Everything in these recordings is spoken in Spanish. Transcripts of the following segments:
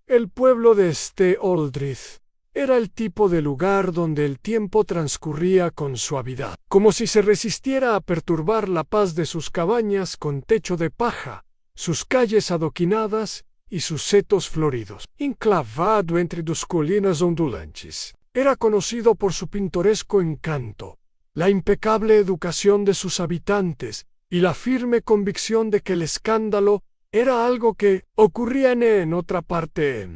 El pueblo de St. Aldrich era el tipo de lugar donde el tiempo transcurría con suavidad, como si se resistiera a perturbar la paz de sus cabañas con techo de paja, sus calles adoquinadas y sus setos floridos, enclavado entre dos colinas ondulantes. Era conocido por su pintoresco encanto, la impecable educación de sus habitantes y la firme convicción de que el escándalo era algo que ocurría en otra parte.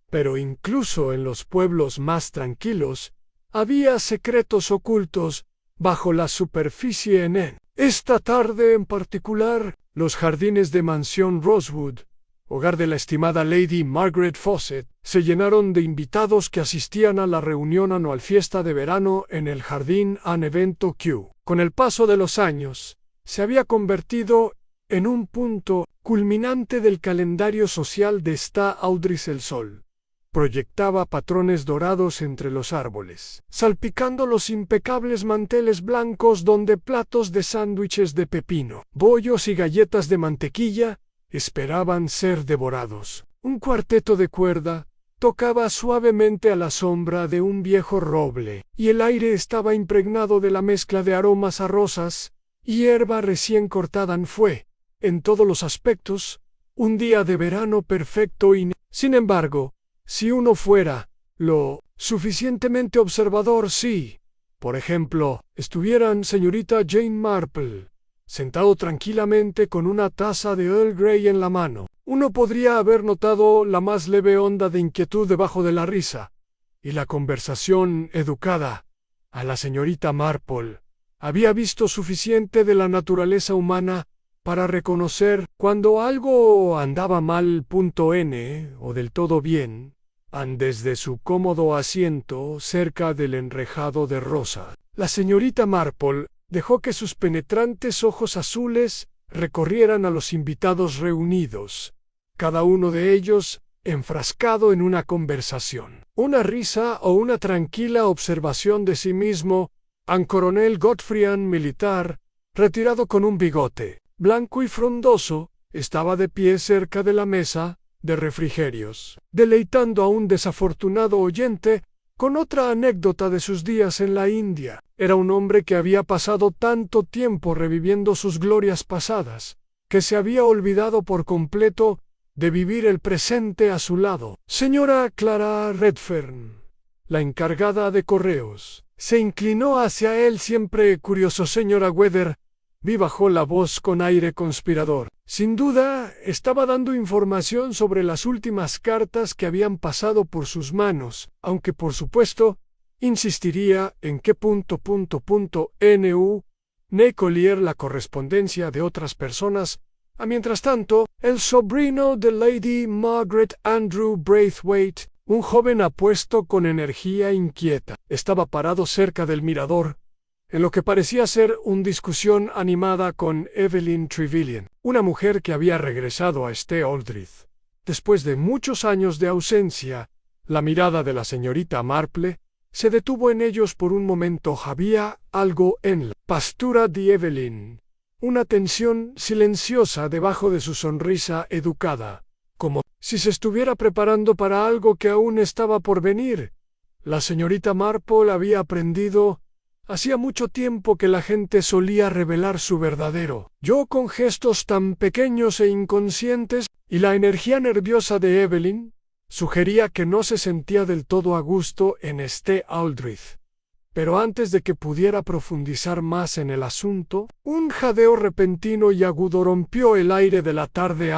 Pero incluso en los pueblos más tranquilos, había secretos ocultos bajo la superficie en esta tarde en particular, los jardines de Mansión Rosewood, hogar de la estimada Lady Margaret Fawcett, se llenaron de invitados que asistían a la reunión anual fiesta de verano en el jardín An Evento Kew. Con el paso de los años, se había convertido en un punto culminante del calendario social de St. Aldrich. El sol proyectaba patrones dorados entre los árboles, salpicando los impecables manteles blancos donde platos de sándwiches de pepino, bollos y galletas de mantequilla esperaban ser devorados. Un cuarteto de cuerda tocaba suavemente a la sombra de un viejo roble, y el aire estaba impregnado de la mezcla de aromas a rosas y hierba recién cortada. Fue, en todos los aspectos, un día de verano perfecto y, sin embargo, si uno fuera lo suficientemente observador, si, por ejemplo, estuvieran señorita Jane Marple sentado tranquilamente con una taza de Earl Grey en la mano, uno podría haber notado la más leve onda de inquietud debajo de la risa, y la conversación educada. A la señorita Marple había visto suficiente de la naturaleza humana para reconocer cuando algo andaba mal. O del todo bien, desde su cómodo asiento cerca del enrejado de rosa. La señorita Marple dejó que sus penetrantes ojos azules recorrieran a los invitados reunidos, cada uno de ellos enfrascado en una conversación, una risa o una tranquila observación de sí mismo. An coronel Godfreyan militar, retirado con un bigote blanco y frondoso, estaba de pie cerca de la mesa de refrigerios, deleitando a un desafortunado oyente con otra anécdota de sus días en la India. Era un hombre que había pasado tanto tiempo reviviendo sus glorias pasadas, que se había olvidado por completo de vivir el presente a su lado. Señora Clara Redfern, la encargada de correos, se inclinó hacia él siempre curioso. Señora Weather, bajó la voz con aire conspirador. Sin duda, estaba dando información sobre las últimas cartas que habían pasado por sus manos, aunque por supuesto, insistiría en qué ne Collier la correspondencia de otras personas. Mientras tanto, el sobrino de Lady Margaret, Andrew Braithwaite, un joven apuesto con energía inquieta, estaba parado cerca del mirador, en lo que parecía ser una discusión animada con Evelyn Trevelyan, una mujer que había regresado a St. Aldrich. Después de muchos años de ausencia, la mirada de la señorita Marple se detuvo en ellos por un momento. Había algo en la postura de Evelyn, una tensión silenciosa debajo de su sonrisa educada, como si se estuviera preparando para algo que aún estaba por venir. La señorita Marple había aprendido. Hacía mucho tiempo que la gente solía revelar su verdadero yo con gestos tan pequeños e inconscientes, y la energía nerviosa de Evelyn sugería que no se sentía del todo a gusto en St. Aldrich. Pero antes de que pudiera profundizar más en el asunto, un jadeo repentino y agudo rompió el aire de la tarde.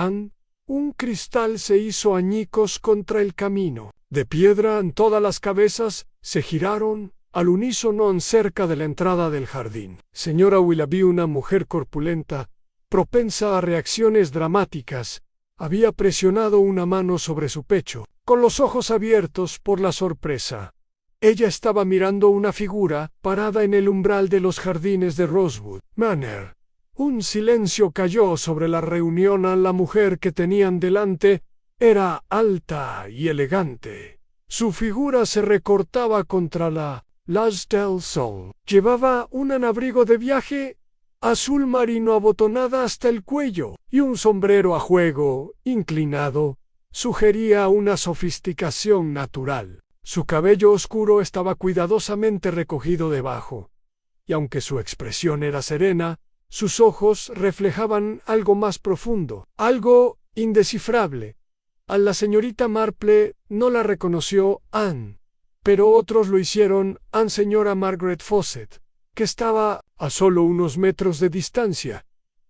Un cristal se hizo añicos contra el camino de piedra. Todas las cabezas se giraron al unísono cerca de la entrada del jardín. Señora Willoughby, una mujer corpulenta, propensa a reacciones dramáticas, había presionado una mano sobre su pecho, con los ojos abiertos por la sorpresa. Ella estaba mirando una figura parada en el umbral de los jardines de Rosewood Manor. Un silencio cayó sobre la reunión. La mujer que tenían delante era alta y elegante. Su figura se recortaba contra la luz del sol. Llevaba un abrigo de viaje azul marino abotonada hasta el cuello y un sombrero a juego inclinado sugería una sofisticación natural. Su cabello oscuro estaba cuidadosamente recogido debajo, y aunque su expresión era serena, sus ojos reflejaban algo más profundo, algo indescifrable. A la señorita Marple no la reconoció Anne, pero otros lo hicieron. Anne, señora Margaret Fawcett, que estaba a solo unos metros de distancia.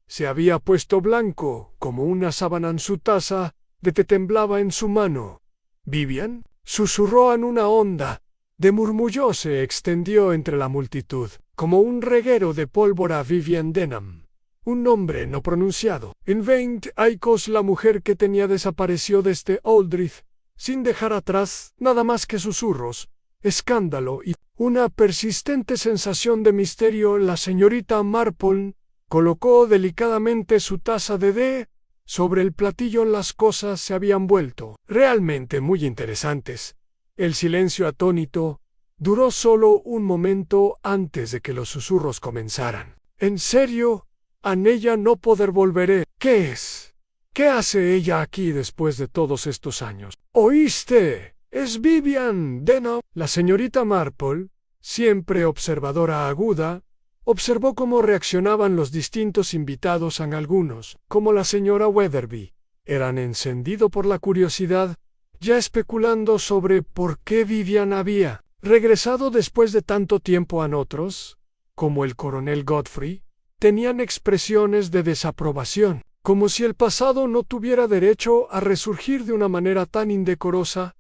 Se había puesto blanco como una sábana en su taza de té, temblaba en su mano. «¿Vivian?», susurró en una onda de murmullo se extendió entre la multitud, como un reguero de pólvora. Vivian Denham, un nombre no pronunciado. En 20 años la mujer que tenía desapareció desde Aldrich, sin dejar atrás nada más que susurros, escándalo y una persistente sensación de misterio. La señorita Marple colocó delicadamente su taza de té sobre el platillo. Las cosas se habían vuelto realmente muy interesantes. El silencio atónito duró solo un momento antes de que los susurros comenzaran. «¿En serio? Anne, ella no poder volveré. ¿Qué es? ¿Qué hace ella aquí después de todos estos años? ¿Oíste? Es Vivian Denham». La señorita Marple, siempre observadora aguda, observó cómo reaccionaban los distintos invitados. Algunos, como la señora Weatherby, eran encendidos por la curiosidad, ya especulando sobre por qué Vivian había regresado después de tanto tiempo. En otros, como el coronel Godfrey, tenían expresiones de desaprobación, como si el pasado no tuviera derecho a resurgir de una manera tan indecorosa.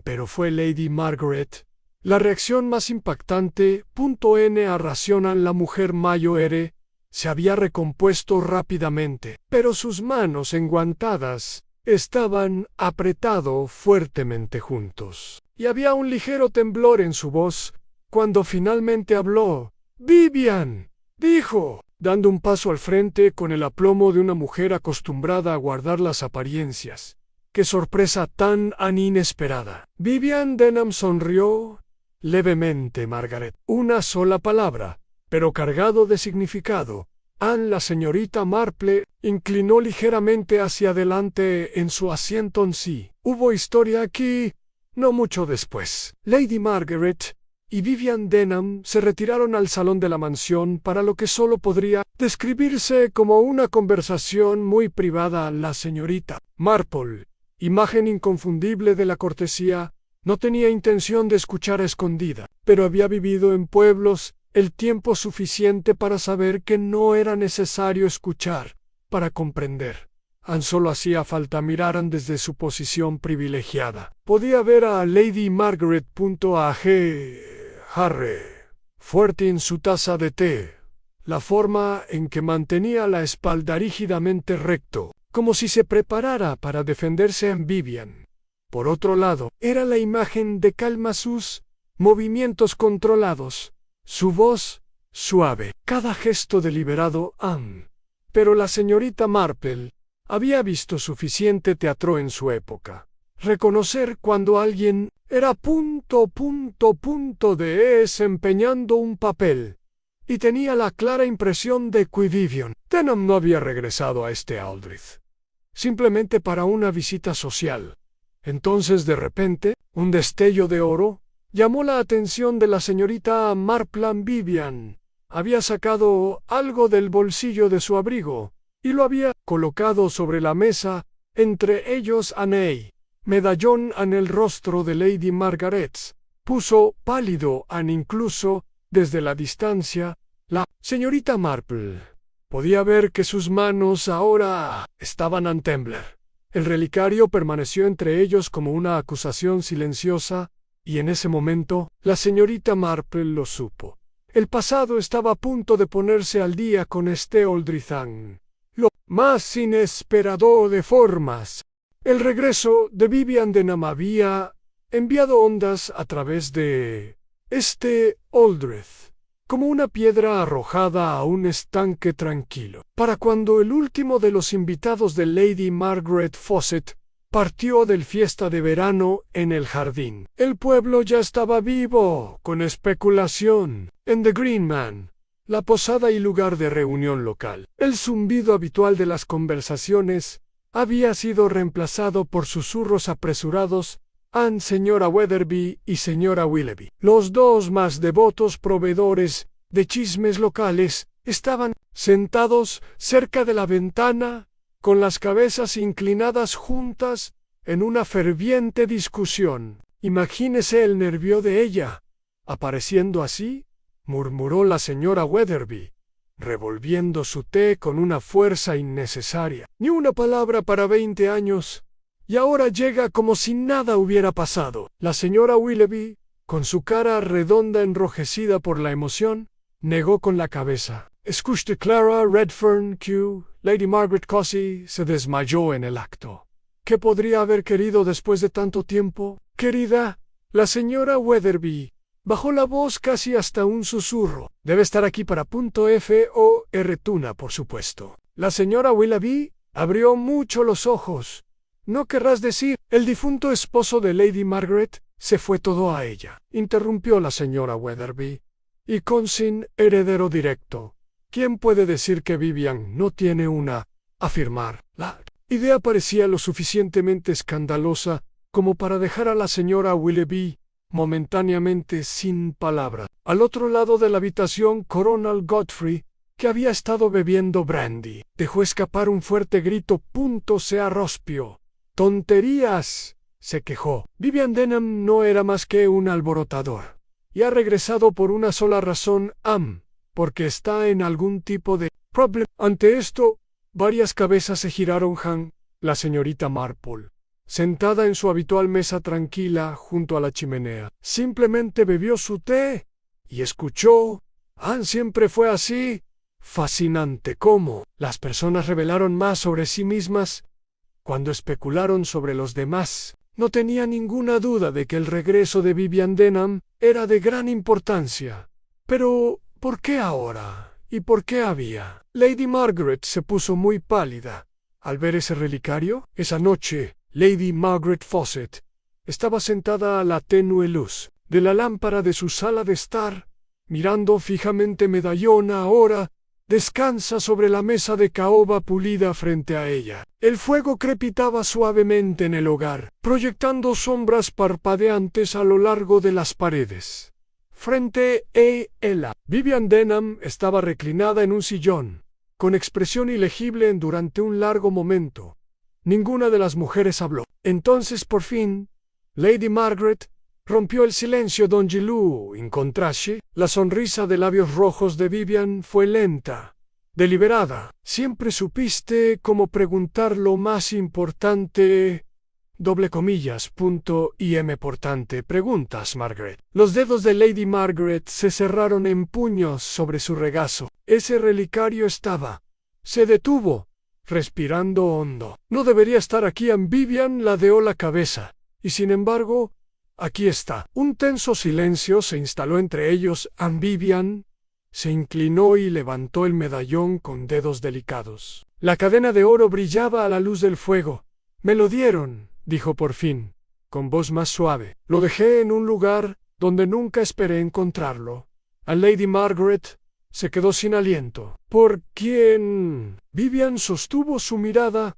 Pero fue Lady Margaret la reacción más impactante. A racionan la mujer mayor se había recompuesto rápidamente, pero sus manos enguantadas estaban apretados fuertemente juntos, y había un ligero temblor en su voz cuando finalmente habló. «Vivian», dijo, dando un paso al frente con el aplomo de una mujer acostumbrada a guardar las apariencias. «¡Qué sorpresa tan inesperada!». Vivian Denham sonrió levemente. «Margaret». Una sola palabra, pero cargado de significado. Anne, la señorita Marple, inclinó ligeramente hacia adelante en su asiento. «Sí, hubo historia aquí». No mucho después, Lady Margaret y Vivian Denham se retiraron al salón de la mansión para lo que solo podría describirse como una conversación muy privada. La señorita Marple, imagen inconfundible de la cortesía, no tenía intención de escuchar a escondida, pero había vivido en pueblos el tiempo suficiente para saber que no era necesario escuchar para comprender. Solo hacía falta mirar desde su posición privilegiada. Podía ver a Lady Margaret Harry fuerte en su taza de té, la forma en que mantenía la espalda rígidamente recto, como si se preparara para defenderse en Vivian. Por otro lado, era la imagen de calma, sus movimientos controlados, su voz suave, cada gesto deliberado. Pero la señorita Marple había visto suficiente teatro en su época. Reconocer cuando alguien era desempeñando un papel, y tenía la clara impresión de que Vivian Denham no había regresado a Aldrich simplemente para una visita social. Entonces, de repente, un destello de oro llamó la atención de la señorita Marple. Vivian había sacado algo del bolsillo de su abrigo y lo había colocado sobre la mesa, entre ellos Anne. Medallón en el rostro de Lady Margaret puso pálido incluso desde la distancia. La señorita Marple podía ver que sus manos ahora estaban a temblar. El relicario permaneció entre ellos como una acusación silenciosa, y en ese momento la señorita Marple lo supo. El pasado estaba a punto de ponerse al día con Aldrich. Lo más inesperado de formas. El regreso de Vivian Denham había enviado ondas a través de Aldrich, como una piedra arrojada a un estanque tranquilo. Para cuando el último de los invitados de Lady Margaret Fawcett partió del fiesta de verano en el jardín, el pueblo ya estaba vivo con especulación. En The Green Man, la posada y lugar de reunión local, el zumbido habitual de las conversaciones había sido reemplazado por susurros apresurados an señora Weatherby y señora Willoughby. Los dos más devotos proveedores de chismes locales estaban sentados cerca de la ventana, con las cabezas inclinadas juntas en una ferviente discusión. «Imagínese el nervio de ella, apareciendo así», murmuró la señora Weatherby, revolviendo su té con una fuerza innecesaria. «Ni una palabra para 20 años, y ahora llega como si nada hubiera pasado». La señora Willoughby, con su cara redonda enrojecida por la emoción, negó con la cabeza. «Escuche, Clara Redfern que Lady Margaret Cossey se desmayó en el acto. ¿Qué podría haber querido después de tanto tiempo? Querida, la señora Weatherby bajó la voz casi hasta un susurro. Debe estar aquí para .f.o.r. Tuna, por supuesto». La señora Willoughby abrió mucho los ojos. «¿No querrás decir, el difunto esposo de Lady Margaret se fue todo a ella?», interrumpió la señora Weatherby. «Y con sin heredero directo. ¿Quién puede decir que Vivian no tiene una?» Afirmar. La idea parecía lo suficientemente escandalosa como para dejar a la señora Willoughby momentáneamente sin palabra. Al otro lado de la habitación, Coronel Godfrey, que había estado bebiendo brandy, dejó escapar un fuerte grito. Se arrospió. «¡Tonterías!», se quejó. «Vivian Denham no era más que un alborotador. Y ha regresado por una sola razón, porque está en algún tipo de problema». Ante esto, varias cabezas se giraron. La señorita Marple, sentada en su habitual mesa tranquila junto a la chimenea, simplemente bebió su té y escuchó. Siempre fue así. Fascinante cómo las personas revelaron más sobre sí mismas cuando especularon sobre los demás. No tenía ninguna duda de que el regreso de Vivian Denham era de gran importancia. Pero, ¿por qué ahora? ¿Y por qué había? Lady Margaret se puso muy pálida al ver ese relicario. Esa noche, Lady Margaret Fawcett estaba sentada a la tenue luz de la lámpara de su sala de estar, mirando fijamente medallón. Ahora descansa sobre la mesa de caoba pulida frente a ella. El fuego crepitaba suavemente en el hogar, proyectando sombras parpadeantes a lo largo de las paredes. Frente a ella, Vivian Denham estaba reclinada en un sillón, con expresión ilegible durante un largo momento. Ninguna de las mujeres habló. Entonces, por fin, Lady Margaret rompió el silencio. «Don Gilou, in contraste, la sonrisa de labios rojos de Vivian fue lenta, deliberada. Siempre supiste cómo preguntar lo más importante, importante preguntas, Margaret». Los dedos de Lady Margaret se cerraron en puños sobre su regazo. Ese relicario estaba. Se detuvo, respirando hondo. «No debería estar aquí». Vivian ladeó la cabeza. «Y sin embargo, aquí está». Un tenso silencio se instaló entre ellos. Vivian se inclinó y levantó el medallón con dedos delicados. La cadena de oro brillaba a la luz del fuego. «Me lo dieron», dijo por fin, con voz más suave. «Lo dejé en un lugar donde nunca esperé encontrarlo». A Lady Margaret se quedó sin aliento. «¿Por quién?». Vivian sostuvo su mirada.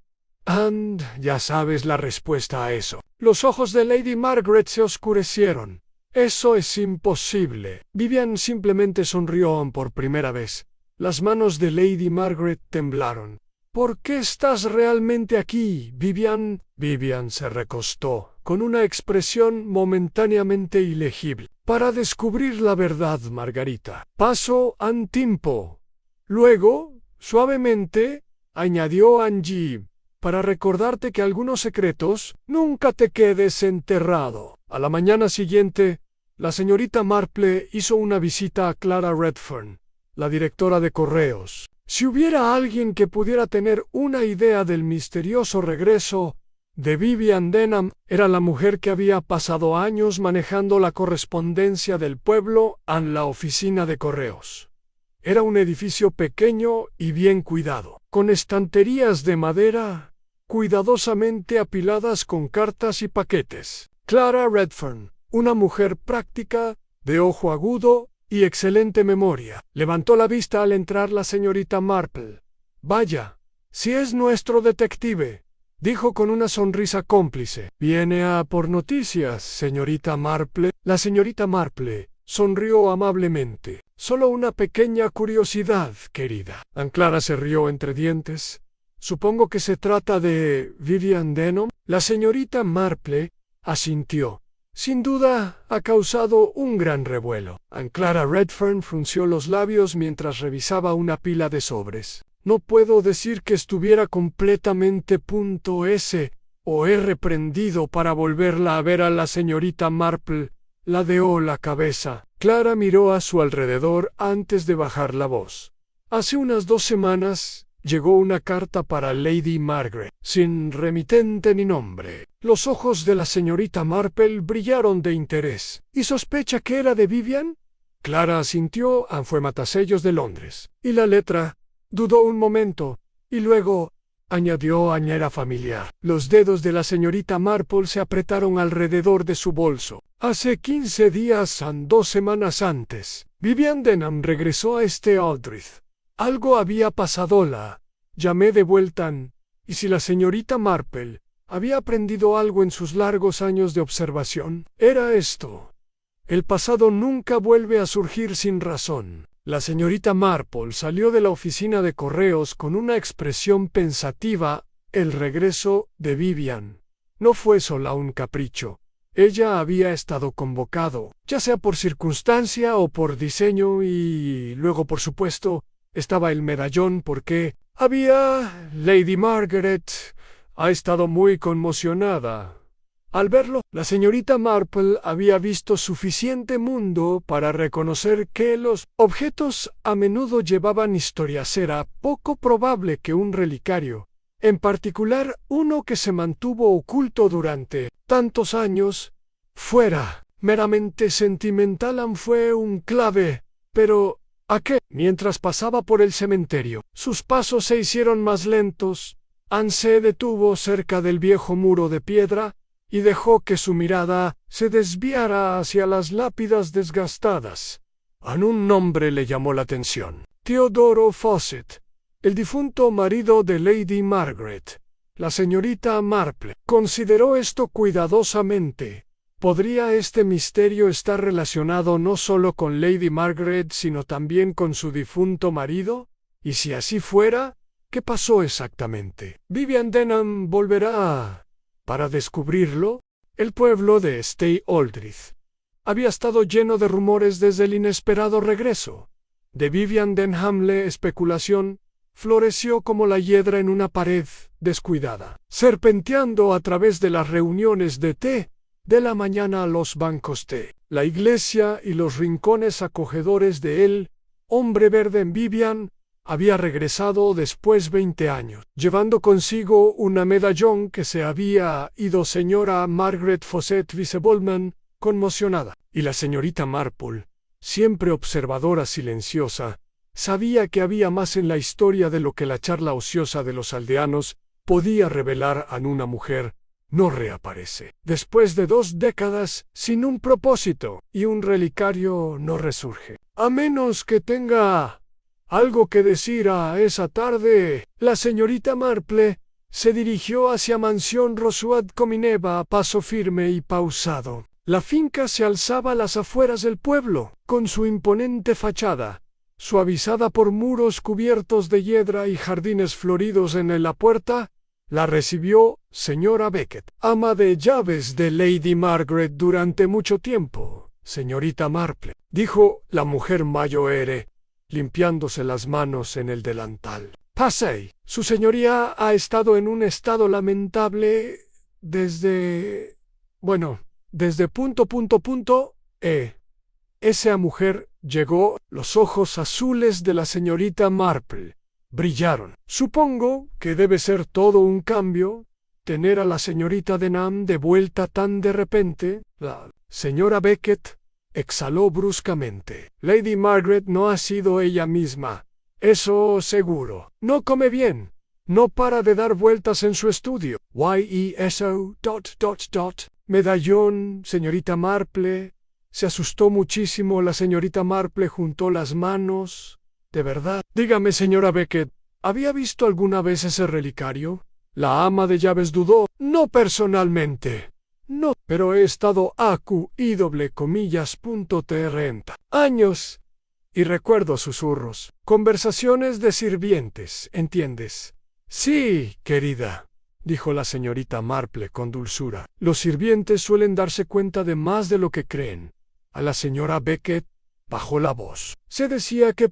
Ya sabes la respuesta a eso». Los ojos de Lady Margaret se oscurecieron. «Eso es imposible». Vivian simplemente sonrió por primera vez. Las manos de Lady Margaret temblaron. «¿Por qué estás realmente aquí, Vivian?». Vivian se recostó, con una expresión momentáneamente ilegible. «Para descubrir la verdad, Margarita. Paso an tiempo». Luego, suavemente, añadió Angie, «para recordarte que algunos secretos nunca te quedes enterrado». A la mañana siguiente, la señorita Marple hizo una visita a Clara Redfern, la directora de correos. Si hubiera alguien que pudiera tener una idea del misterioso regreso de Vivian Denham, era la mujer que había pasado años manejando la correspondencia del pueblo en la oficina de correos. Era un edificio pequeño y bien cuidado, con estanterías de madera cuidadosamente apiladas con cartas y paquetes. Clara Redfern, una mujer práctica, de ojo agudo y excelente memoria, levantó la vista al entrar la señorita Marple. «Vaya, si es nuestro detective», dijo con una sonrisa cómplice. ¿Viene a por noticias, señorita Marple? La señorita Marple sonrió amablemente. Solo una pequeña curiosidad, querida. Aunt Clara se rió entre dientes. Supongo que se trata de Vivian Denham. La señorita Marple asintió. Sin duda ha causado un gran revuelo. Aunt Clara Redfern frunció los labios mientras revisaba una pila de sobres. No puedo decir que estuviera completamente .s o he reprendido para volverla a ver a la señorita Marple. Ladeó la cabeza. Clara miró a su alrededor antes de bajar la voz. Hace unas 2 semanas llegó una carta para Lady Margaret, sin remitente ni nombre. Los ojos de la señorita Marple brillaron de interés. ¿Y sospecha que era de Vivian? Clara asintió. Fue Matasellos de Londres. ¿Y la letra? Dudó un momento, y luego añadió añera familiar. Los dedos de la señorita Marple se apretaron alrededor de su bolso. Hace 15 días, 2 semanas antes, Vivian Denham regresó a Aldrich. Algo había pasado. La llamé de vuelta, y si la señorita Marple había aprendido algo en sus largos años de observación, era esto. El pasado nunca vuelve a surgir sin razón. La señorita Marple salió de la oficina de correos con una expresión pensativa. El regreso de Vivian no fue solo un capricho. Ella había estado convocado, ya sea por circunstancia o por diseño, y luego, por supuesto, estaba el medallón porque Lady Margaret ha estado muy conmocionada. Al verlo, la señorita Marple había visto suficiente mundo para reconocer que los objetos a menudo llevaban historias. Era poco probable que un relicario, en particular uno que se mantuvo oculto durante tantos años, fuera meramente sentimental. Fue un clave. Pero ¿a qué? Mientras pasaba por el cementerio, sus pasos se hicieron más lentos. Anne se detuvo cerca del viejo muro de piedra y dejó que su mirada se desviara hacia las lápidas desgastadas. Un nombre le llamó la atención. Teodoro Fawcett, el difunto marido de Lady Margaret. La señorita Marple consideró esto cuidadosamente. ¿Podría este misterio estar relacionado no solo con Lady Margaret, sino también con su difunto marido? Y si así fuera, ¿qué pasó exactamente? Vivian Denham volverá. Para descubrirlo, el pueblo de Aldrich había estado lleno de rumores desde el inesperado regreso de Vivian Denham. La especulación floreció como la hiedra en una pared descuidada, serpenteando a través de las reuniones de té de la mañana a los bancos de la iglesia y los rincones acogedores de él. Hombre verde en Vivian había regresado después 20 años, llevando consigo una medallón que se había ido. Señora Margaret Fawcett Vice-Boldman, conmocionada, y la señorita Marple, siempre observadora silenciosa, sabía que había más en la historia de lo que la charla ociosa de los aldeanos podía revelar. Una mujer no reaparece después de 2 décadas sin un propósito, y un relicario no resurge, a menos que tenga algo que decir. Esa tarde, la señorita Marple se dirigió hacia Mansión Rosuad Comineva a paso firme y pausado. La finca se alzaba a las afueras del pueblo, con su imponente fachada, suavizada por muros cubiertos de hiedra y jardines floridos. En la puerta la recibió señora Beckett, ama de llaves de Lady Margaret durante mucho tiempo. Señorita Marple, dijo la mujer mayor, limpiándose las manos en el delantal. Pase. Su señoría ha estado en un estado lamentable desde... Esa mujer llegó. Los ojos azules de la señorita Marple brillaron. Supongo que debe ser todo un cambio tener a la señorita Denham de vuelta tan de repente. La señora Beckett exhaló bruscamente. Lady Margaret no ha sido ella misma, eso seguro. No come bien. No para de dar vueltas en su estudio. Medallón, señorita Marple. Se asustó muchísimo. La señorita Marple juntó las manos. ¿De verdad? Dígame, señora Beckett, ¿había visto alguna vez ese relicario? La ama de llaves dudó. No personalmente. No, pero he estado años. Y recuerdo susurros. Conversaciones de sirvientes, ¿entiendes? Sí, querida, dijo la señorita Marple con dulzura. Los sirvientes suelen darse cuenta de más de lo que creen. A la señora Beckett bajó la voz. Se decía que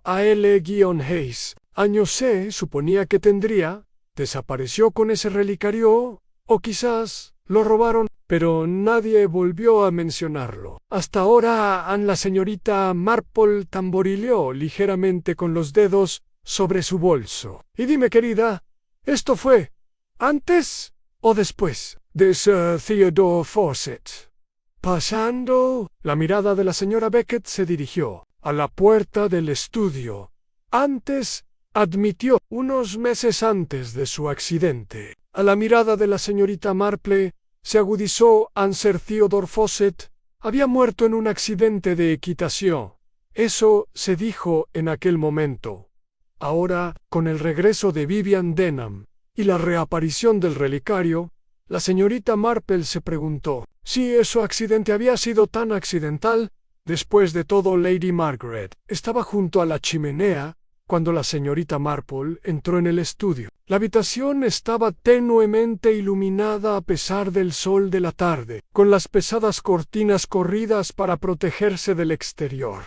A.L.Hayes, años C, suponía que tendría, desapareció con ese relicario, o quizás lo robaron, pero nadie volvió a mencionarlo. Hasta ahora la señorita Marple tamborileó ligeramente con los dedos sobre su bolso. Y dime, querida, ¿esto fue antes o después de Sir Theodore Fawcett? Pasando, la mirada de la señora Beckett se dirigió a la puerta del estudio. Antes, admitió, unos meses antes de su accidente. A la mirada de la señorita Marple se agudizó. Sir Theodore Fawcett había muerto en un accidente de equitación. Eso se dijo en aquel momento. Ahora, con el regreso de Vivian Denham y la reaparición del relicario, la señorita Marple se preguntó si ese accidente había sido tan accidental. Después de todo, Lady Margaret estaba junto a la chimenea cuando la señorita Marple entró en el estudio. La habitación estaba tenuemente iluminada a pesar del sol de la tarde, con las pesadas cortinas corridas para protegerse del exterior.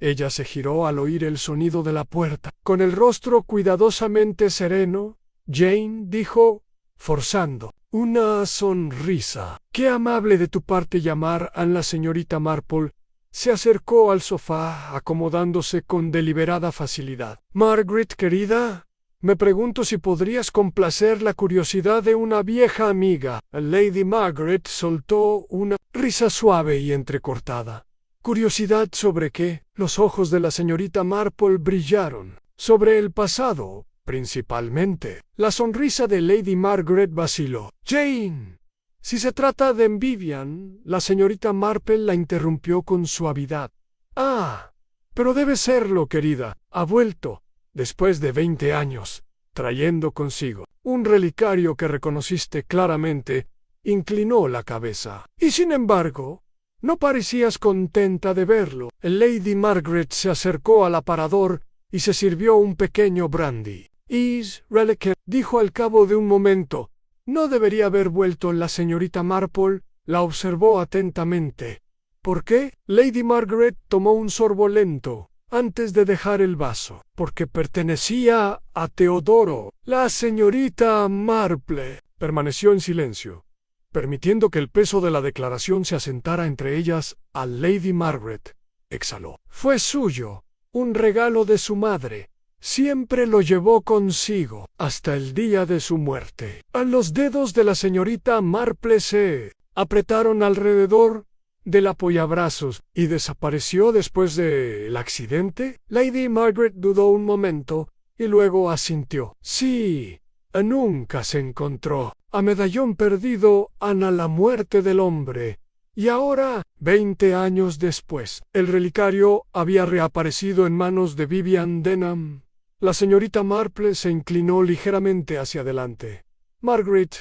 Ella se giró al oír el sonido de la puerta. Con el rostro cuidadosamente sereno, Jane dijo, forzando una sonrisa: «Qué amable de tu parte llamar a la señorita Marple». Se acercó al sofá, acomodándose con deliberada facilidad. «Margaret, querida, me pregunto si podrías complacer la curiosidad de una vieja amiga». Lady Margaret soltó una risa suave y entrecortada. «¿Curiosidad sobre qué?». Los ojos de la señorita Marple brillaron. «Sobre el pasado, principalmente». La sonrisa de Lady Margaret vaciló. «Jane, si se trata de Vivian», la señorita Marple la interrumpió con suavidad. «Ah, pero debe serlo, querida. Ha vuelto, después de 20 años, trayendo consigo un relicario que reconociste claramente». Inclinó la cabeza. «Y sin embargo, no parecías contenta de verlo». Lady Margaret se acercó al aparador y se sirvió un pequeño brandy. «Is relic», dijo al cabo de un momento. «No debería haber vuelto». La señorita Marple la observó atentamente. «¿Por qué?». Lady Margaret tomó un sorbo lento antes de dejar el vaso. «Porque pertenecía a Teodoro». La señorita Marple permaneció en silencio, permitiendo que el peso de la declaración se asentara entre ellas. A Lady Margaret exhaló. «Fue suyo, un regalo de su madre. Siempre lo llevó consigo hasta el día de su muerte». Los dedos de la señorita Marple se apretaron alrededor del apoyabrazos. «¿Y desapareció después del accidente?». Lady Margaret dudó un momento y luego asintió. «Sí, nunca se encontró. A medallón perdido la muerte del hombre». Y ahora, 20 años después, el relicario había reaparecido en manos de Vivian Denham. La señorita Marple se inclinó ligeramente hacia adelante. «Margaret,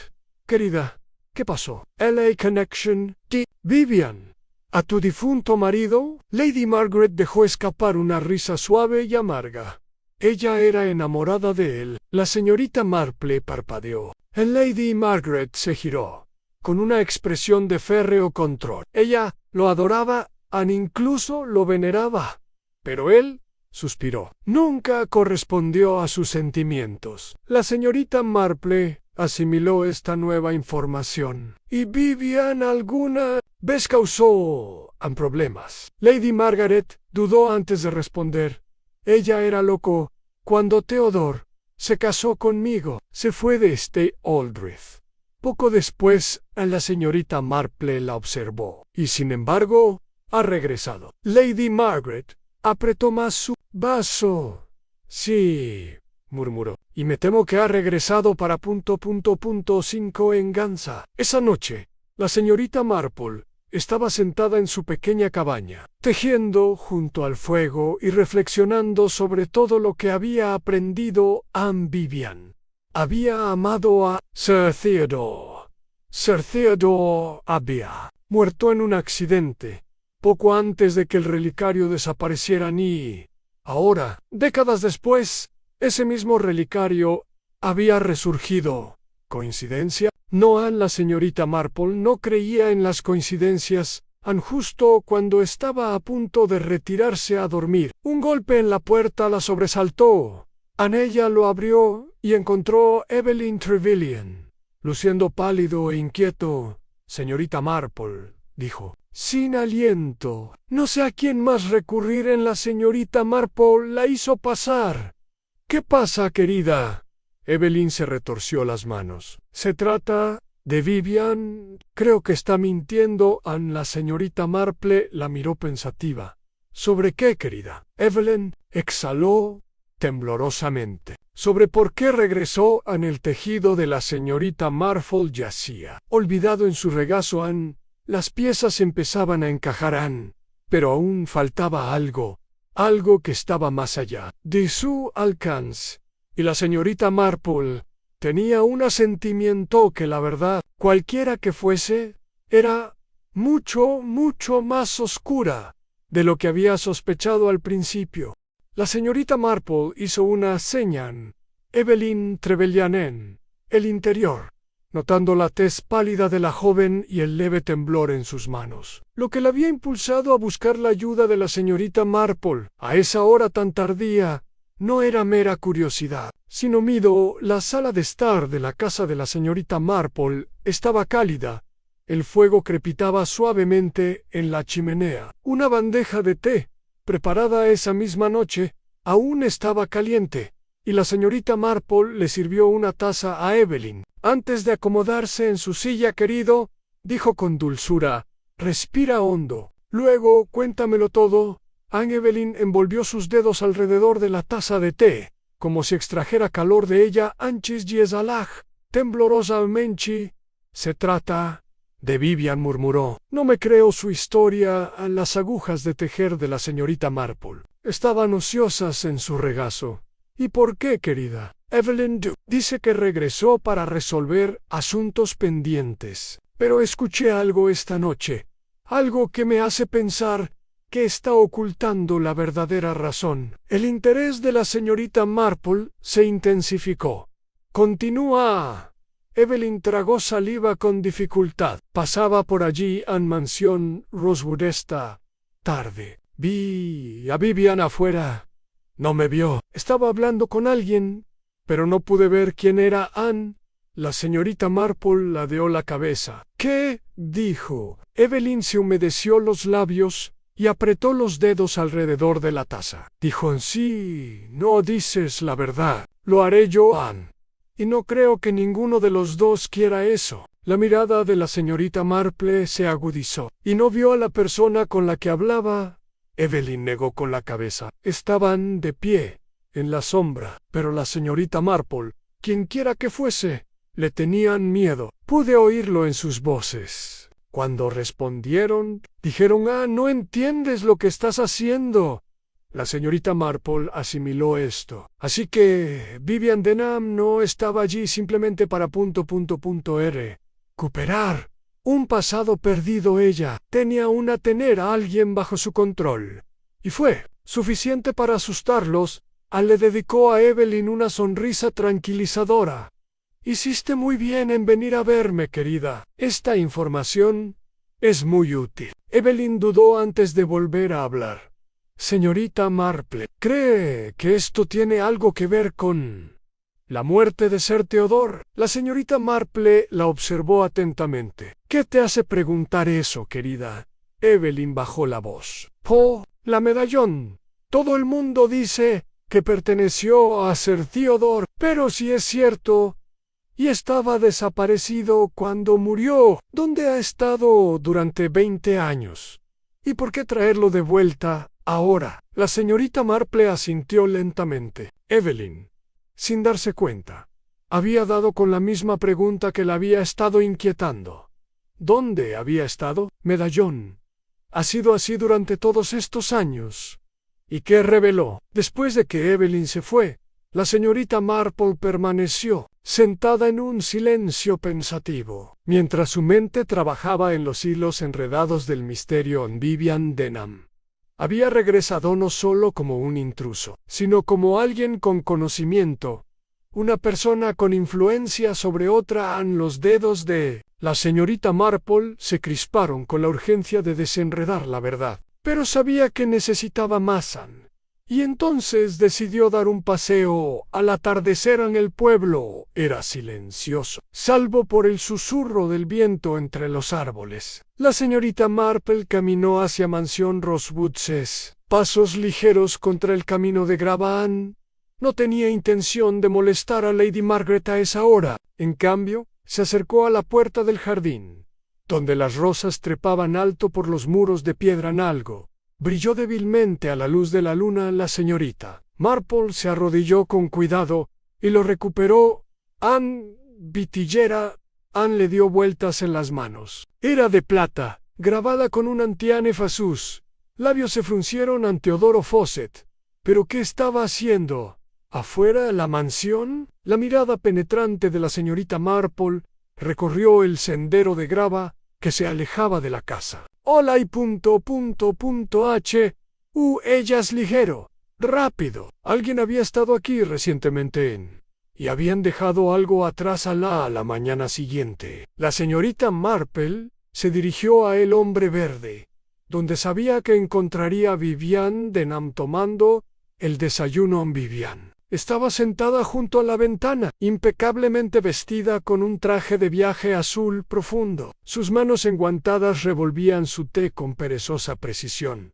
querida, ¿qué pasó?». «LA Connection, Vivian, ¿a tu difunto marido?». Lady Margaret dejó escapar una risa suave y amarga. Ella era enamorada de él. La señorita Marple parpadeó. Lady Margaret se giró con una expresión de férreo control. Ella lo adoraba, incluso lo veneraba. Pero él suspiró. Nunca correspondió a sus sentimientos. La señorita Marple asimiló esta nueva información. «¿Y Vivian alguna vez causó problemas?». Lady Margaret dudó antes de responder. «Ella era loco cuando Theodore se casó conmigo. Se fue de Aldrich». Poco después, la señorita Marple la observó. «Y sin embargo, ha regresado». Lady Margaret apretó más su vaso. «Sí», murmuró, «y me temo que ha regresado para .5 venganza». Esa noche, la señorita Marple estaba sentada en su pequeña cabaña, tejiendo junto al fuego y reflexionando sobre todo lo que había aprendido Vivian. había amado a Sir Theodore. Sir Theodore había muerto en un accidente, poco antes de que el relicario desapareciera y, ahora, décadas después, ese mismo relicario había resurgido. ¿Coincidencia? No, la señorita Marple no creía en las coincidencias. Justo cuando estaba a punto de retirarse a dormir, un golpe en la puerta la sobresaltó. Ella lo abrió y encontró Evelyn Trevelyan, luciendo pálido e inquieto. Señorita Marple, dijo, sin aliento. No sé a quién más recurrir. En la señorita Marple la hizo pasar. ¿Qué pasa, querida? Evelyn se retorció las manos. ¿Se trata de Vivian? Creo que está mintiendo. La señorita Marple la miró pensativa. ¿Sobre qué, querida? Evelyn exhaló temblorosamente. Sobre por qué regresó. El tejido de la señorita Marple yacía, olvidado en su regazo. Las piezas empezaban a encajar. Pero aún faltaba algo que estaba más allá de su alcance. Y la señorita Marple tenía un sentimiento que la verdad, cualquiera que fuese, era mucho, mucho más oscura de lo que había sospechado al principio. La señorita Marple hizo una seña. Evelyn Trevelyan en el interior, notando la tez pálida de la joven y el leve temblor en sus manos. Lo que la había impulsado a buscar la ayuda de la señorita Marple a esa hora tan tardía no era mera curiosidad, sino miedo. La sala de estar de la casa de la señorita Marple estaba cálida. El fuego crepitaba suavemente en la chimenea. Una bandeja de té, preparada esa misma noche, aún estaba caliente, y la señorita Marple le sirvió una taza a Evelyn. Antes de acomodarse en su silla, querido, dijo con dulzura, respira hondo. Luego cuéntamelo todo. Evelyn envolvió sus dedos alrededor de la taza de té, como si extrajera calor de ella. Anchis Yesalaj, temblorosamente. Se trata de Vivian, murmuró. No me creo su historia. Las agujas de tejer de la señorita Marple estaban ociosas en su regazo. ¿Y por qué, querida? Evelyn dice que regresó para resolver asuntos pendientes. Pero escuché algo esta noche, algo que me hace pensar que está ocultando la verdadera razón. El interés de la señorita Marple se intensificó. Continúa. Evelyn tragó saliva con dificultad. Pasaba por allí en mansión Rosewood esta tarde. Vi a Vivian afuera. No me vio. Estaba hablando con alguien, pero no pude ver quién era. La señorita Marple ladeó la cabeza. ¿Qué? Dijo. Evelyn se humedeció los labios y apretó los dedos alrededor de la taza. Dijo en sí, no dices la verdad. Lo haré yo, y no creo que ninguno de los dos quiera eso. La mirada de la señorita Marple se agudizó, y no vio a la persona con la que hablaba. Evelyn negó con la cabeza. Estaban de pie, en la sombra, pero la señorita Marple, quienquiera que fuese, le tenían miedo. Pude oírlo en sus voces. Cuando respondieron, dijeron, no entiendes lo que estás haciendo. La señorita Marple asimiló esto. Así que Vivian Denham no estaba allí simplemente para recuperar un pasado perdido. Ella tenía tener a alguien bajo su control. Y fue suficiente para asustarlos. Le dedicó a Evelyn una sonrisa tranquilizadora. Hiciste muy bien en venir a verme, querida. Esta información es muy útil. Evelyn dudó antes de volver a hablar. Señorita Marple, ¿cree que esto tiene algo que ver con la muerte de Sir Theodore? La señorita Marple la observó atentamente. ¿Qué te hace preguntar eso, querida? Evelyn bajó la voz. La medallón. Todo el mundo dice que perteneció a Sir Theodore, pero si es cierto, y estaba desaparecido cuando murió. ¿Dónde ha estado durante 20 años? ¿Y por qué traerlo de vuelta ahora? La señorita Marple asintió lentamente. Evelyn, sin darse cuenta, había dado con la misma pregunta que la había estado inquietando. ¿Dónde había estado? Medallón. Ha sido así durante todos estos años. ¿Y qué reveló? Después de que Evelyn se fue, La señorita Marple permaneció sentada en un silencio pensativo, mientras su mente trabajaba en los hilos enredados del misterio en Vivian Denham. Había regresado no solo como un intruso, sino como alguien con conocimiento, una persona con influencia sobre otra. Los dedos de la señorita Marple se crisparon con la urgencia de desenredar la verdad, pero sabía que necesitaba más. Y entonces decidió dar un paseo. Al atardecer en el pueblo era silencioso, salvo por el susurro del viento entre los árboles. La señorita Marple caminó hacia Mansión Rosewoods, pasos ligeros contra el camino de grava. No tenía intención de molestar a Lady Margaret a esa hora. En cambio, se acercó a la puerta del jardín, donde las rosas trepaban alto por los muros de piedra. Algo brilló débilmente a la luz de la luna. La señorita Marple se arrodilló con cuidado y lo recuperó. Vitillera. Le dio vueltas en las manos. Era de plata, grabada con un Antiane Fasus. Labios se fruncieron ante Teodoro Fawcett. ¿Pero qué estaba haciendo? ¿Afuera de la mansión? La mirada penetrante de la señorita Marple recorrió el sendero de grava que se alejaba de la casa. Hola y ... ella es ligero, rápido. Alguien había estado aquí recientemente y habían dejado algo atrás a la mañana siguiente. La señorita Marple se dirigió a el hombre verde, donde sabía que encontraría a Vivian Denham tomando el desayuno. Vivian estaba sentada junto a la ventana, impecablemente vestida con un traje de viaje azul profundo. Sus manos enguantadas revolvían su té con perezosa precisión.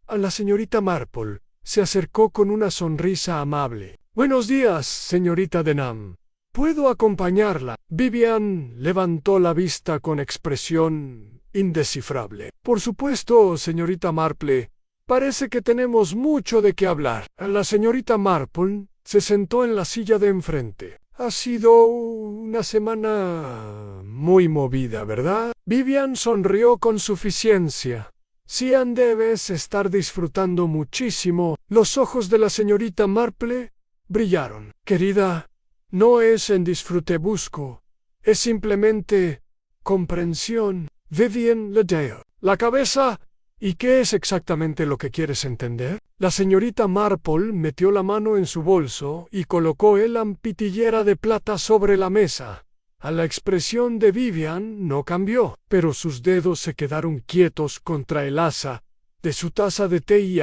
A la señorita Marple se acercó con una sonrisa amable. «Buenos días, señorita Denham. ¿Puedo acompañarla?» Vivian levantó la vista con expresión indescifrable. «Por supuesto, señorita Marple. Parece que tenemos mucho de qué hablar». La señorita Marple se sentó en la silla de enfrente. «Ha sido una semana muy movida, ¿verdad?» Vivian sonrió con suficiencia. «Sí, debes estar disfrutando muchísimo». Los ojos de la señorita Marple brillaron. «Querida, no es en disfrute busco, es simplemente comprensión». Vivian Ledale. La cabeza. «¿Y qué es exactamente lo que quieres entender?» La señorita Marple metió la mano en su bolso y colocó la ampitillera de plata sobre la mesa. A la expresión de Vivian no cambió, pero sus dedos se quedaron quietos contra el asa de su taza de té y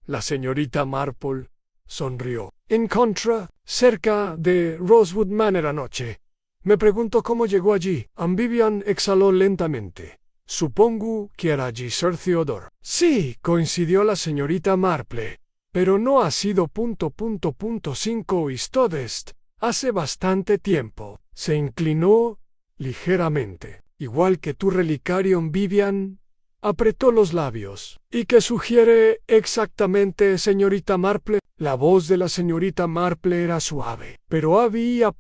la señorita Marple sonrió. «En contra, cerca de Rosewood Manor anoche. Me pregunto cómo llegó allí». Vivian exhaló lentamente. «Supongo que era allí Sir Theodore». «Sí», coincidió la señorita Marple, «pero no ha sido ... 5 Istodest. Hace bastante tiempo». Se inclinó ligeramente. «Igual que tu relicario». Vivian apretó los labios. «¿Y qué sugiere exactamente, señorita Marple?» La voz de la señorita Marple era suave, pero había ...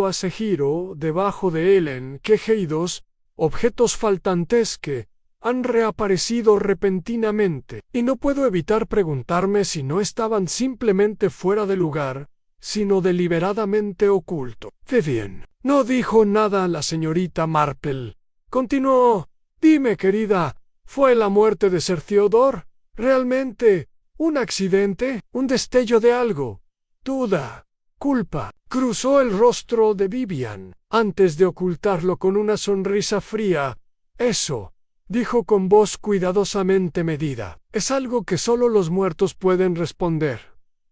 hace giro debajo de él en quejidos, objetos faltantes que han reaparecido repentinamente, y no puedo evitar preguntarme si no estaban simplemente fuera de lugar, sino deliberadamente oculto. «Vivian». No dijo nada la señorita Marple. Continuó. «Dime, querida, ¿fue la muerte de Sir Theodore? ¿Realmente un accidente? ¿Un destello de algo? ¿Duda? ¿Culpa?» Cruzó el rostro de Vivian, antes de ocultarlo con una sonrisa fría. «Eso», dijo con voz cuidadosamente medida, «es algo que solo los muertos pueden responder».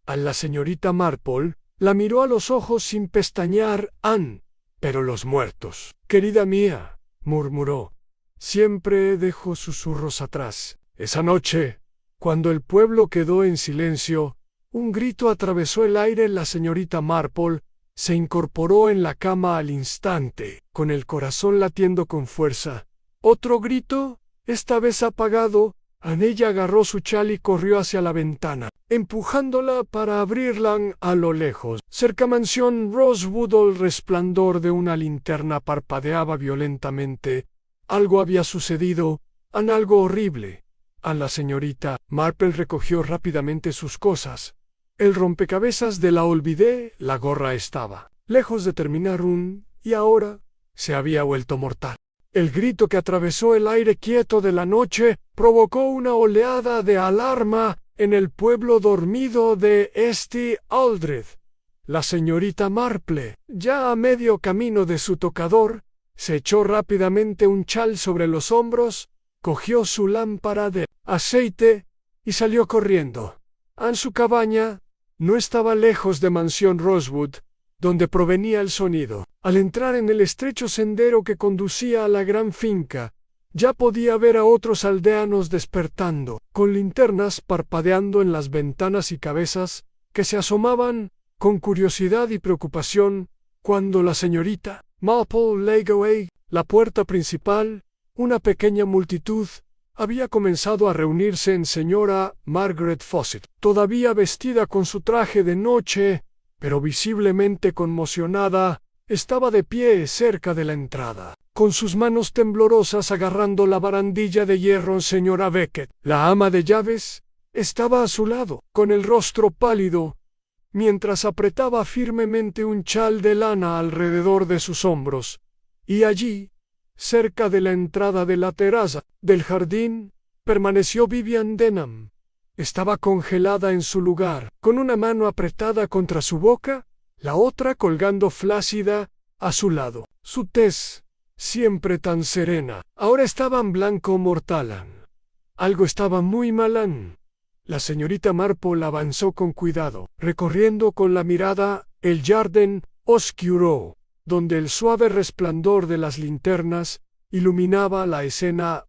A la señorita Marple la miró a los ojos sin pestañear. «Pero los muertos». «Querida mía», murmuró, «siempre dejo susurros atrás». Esa noche, cuando el pueblo quedó en silencio, un grito atravesó el aire. La señorita Marple se incorporó en la cama al instante, con el corazón latiendo con fuerza. Otro grito, esta vez apagado. Ella agarró su chal y corrió hacia la ventana, empujándola para abrirla. A lo lejos, cerca Mansión Rosewood, el resplandor de una linterna parpadeaba violentamente. Algo había sucedido, algo horrible. La señorita Marple recogió rápidamente sus cosas. El rompecabezas de la olvidé, la gorra estaba lejos de terminar y ahora se había vuelto mortal. El grito que atravesó el aire quieto de la noche provocó una oleada de alarma en el pueblo dormido de St. Aldrich. La señorita Marple, ya a medio camino de su tocador, se echó rápidamente un chal sobre los hombros, cogió su lámpara de aceite y salió corriendo. En su cabaña no estaba lejos de Mansión Rosewood, donde provenía el sonido. Al entrar en el estrecho sendero que conducía a la gran finca, ya podía ver a otros aldeanos despertando, con linternas parpadeando en las ventanas y cabezas que se asomaban con curiosidad y preocupación, cuando la señorita Marple Legaway, la puerta principal, una pequeña multitud, había comenzado a reunirse en señora Margaret Fawcett, todavía vestida con su traje de noche, pero visiblemente conmocionada, estaba de pie cerca de la entrada, con sus manos temblorosas agarrando la barandilla de hierro. Señora Beckett, la ama de llaves, estaba a su lado, con el rostro pálido, mientras apretaba firmemente un chal de lana alrededor de sus hombros, y allí, cerca de la entrada de la terraza del jardín, permaneció Vivian Denham. Estaba congelada en su lugar, con una mano apretada contra su boca, la otra colgando flácida a su lado. Su tez, siempre tan serena, ahora estaba en blanco mortalan. Algo estaba muy malán. La señorita Marple avanzó con cuidado, recorriendo con la mirada el jardín oscuro, donde el suave resplandor de las linternas iluminaba la escena.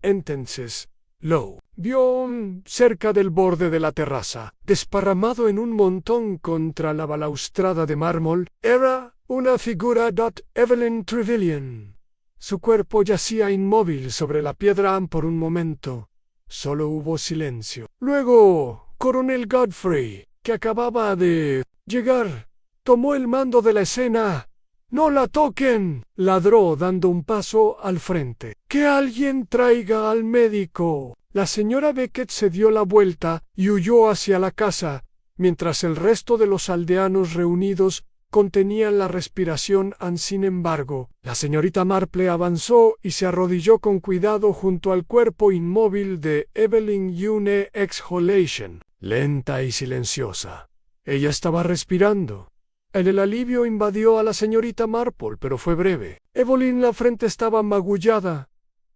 Entonces, lo vio cerca del borde de la terraza, desparramado en un montón contra la balaustrada de mármol, era una figura de Evelyn Trevelyan. Su cuerpo yacía inmóvil sobre la piedra. Por un momento solo hubo silencio. Luego, Coronel Godfrey, que acababa de llegar, tomó el mando de la escena. «¡No la toquen!», ladró dando un paso al frente. «¡Que alguien traiga al médico!». La señora Beckett se dio la vuelta y huyó hacia la casa, mientras el resto de los aldeanos reunidos contenían la respiración. Sin embargo, la señorita Marple avanzó y se arrodilló con cuidado junto al cuerpo inmóvil de Evelyn. Una exhalación lenta y silenciosa. Ella estaba respirando. El alivio invadió a la señorita Marple, pero fue breve. Evelyn, la frente estaba magullada.